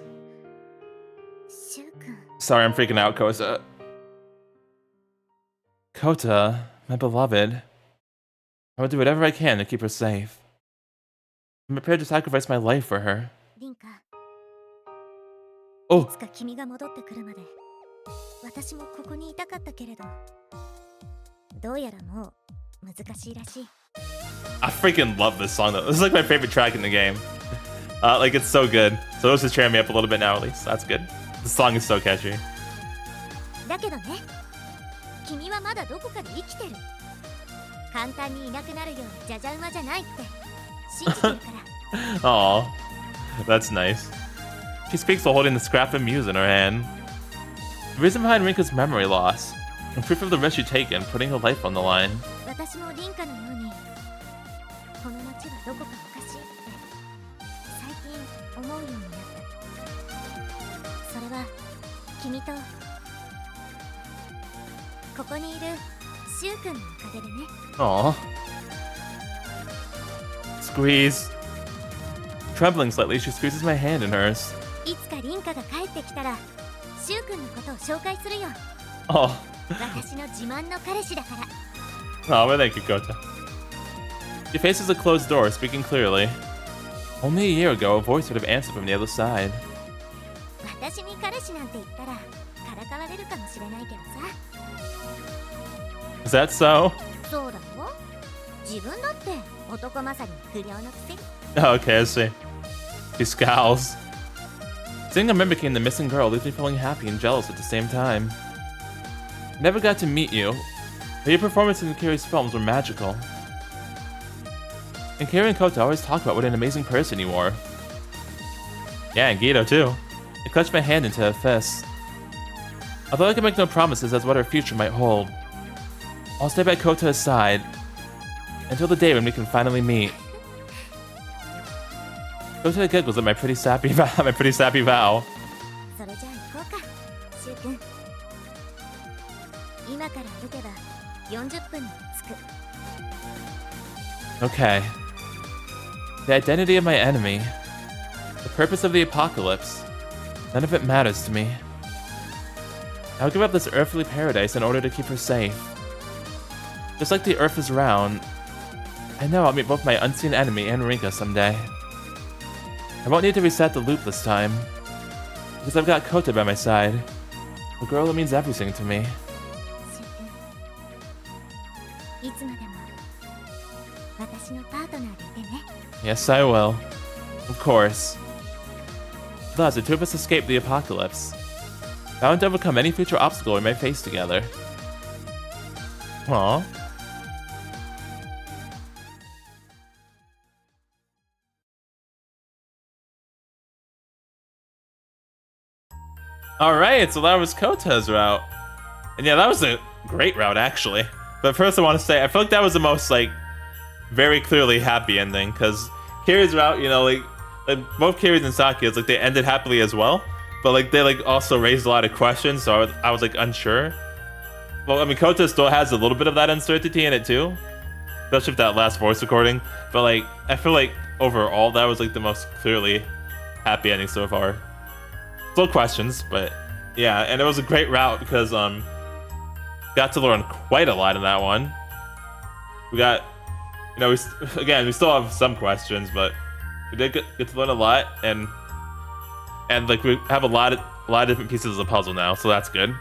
Sorry, I'm freaking out, Kota. Kota, my beloved. I will do whatever I can to keep her safe. I'm prepared to sacrifice my life for her. Rinka. Oh. いつか君が戻ってくるまで私もここにいたかったけれどどうやらもう難しいらしい I freaking love this song though. This is like my favorite track in the game. Like it's so good. So it was just cheering me up a little bit now at least. That's good. The song is so catchy. だけどね君はまだどこかで生きてる簡単にいなくなるようなじゃじゃ馬じゃないって信じてるから Aw, that's nice. She speaks while holding the scrap of muse in her hand. The reason behind Rinka's memory loss, and proof of the risk she'd taken, putting her life on the line. 私もリンカのようにこの街はどこかおかしいって最近思うようになったそれは君とここにいるシュウ君のおかげでね Aw. Squeeze. Trembling slightly, she squeezes my hand in hers. いつかリンカが帰ってきたらシュウ君のことを紹介するよ Oh. 私の自慢の彼氏だから Oh, well, thank you, Kota. She faces a closed door, speaking clearly. Only a year ago, a voice would have answered from the other side. 私に彼氏なんて言ったらからかわれるかもしれないけどさ Is that so? そうだよ自分だって男勝りの不良のくせに Oh, okay, I see. She scowls. Seeing a member became the missing girl leaves me feeling happy and jealous at the same time. I never got to meet you, but your performances in Kiri's films were magical. And Kiri and Kota always talk about what an amazing person you are. Yeah, and Guido too. I clutched my hand into a fist. Although I can make no promises as what our future might hold, I'll stay by Kota's side until the day when we can finally meet. Kota giggles at my pretty sappy vow. それじゃあ行こうかシュウ君今から歩けば40分に着く Okay. The identity of my enemy. The purpose of the apocalypse. None of it matters to me. I'll give up this earthly paradise in order to keep her safe. Just like the earth is round, I know I'll meet both my unseen enemy and Rinka someday. I won't need to reset the loop this time, because I've got Kota by my side, a girl who means everything to me. シュウ君いつまでも私のパートナーでいてね Yes, I will. Of course. Thus, the two of us escaped the apocalypse, bound to overcome any future obstacle we may face together. Aww. Alright, so that was Kota's route. And yeah, that was a great route, actually. But first I want to say, I feel like that was the most, like, very clearly happy ending, because Kiri's route, you know, like both Kiri's and Saki's, like, they ended happily as well, but, like, they, like, also raised a lot of questions, so I was like, unsure. Well, I mean, Kota still has a little bit of that uncertainty in it, too, especially with that last voice recording, but, like, I feel like, overall, that was, like, the most clearly happy ending so far. Still questions, but yeah, and it was a great route because got to learn quite a lot in that one. We got, you know, we still have some questions, but we did get to learn a lot, and like we have a lot of different pieces of the puzzle now, so that's good.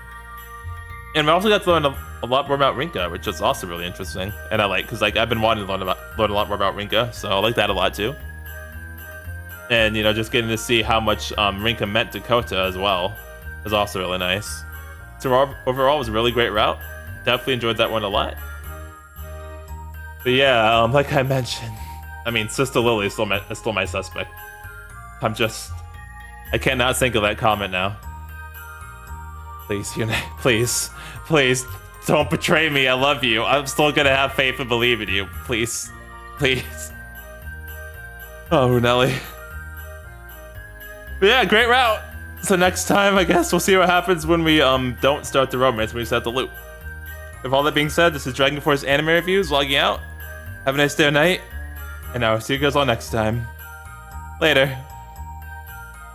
And we also got to learn a lot more about Rinka, which is also really interesting, and I like because like I've been wanting to learn a lot more about Rinka, so I like that a lot too. And, you know, just getting to see how much Rinka meant to Kota as well was also really nice. So overall, it was a really great route. Definitely enjoyed that one a lot. But yeah, like I mentioned, I mean, Sister Lily is still my suspect. I cannot think of that comment now. Please, please, don't betray me. I love you. I'm still gonna have faith and believe in you. Please, please. Oh, Nelly. But yeah, great route. So next time, I guess we'll see what happens when we don't start the romance, when we start the loop. With all that being said, this is DragonForce Anime Reviews logging out. Have a nice day or night, and I will see you guys all next time. Later.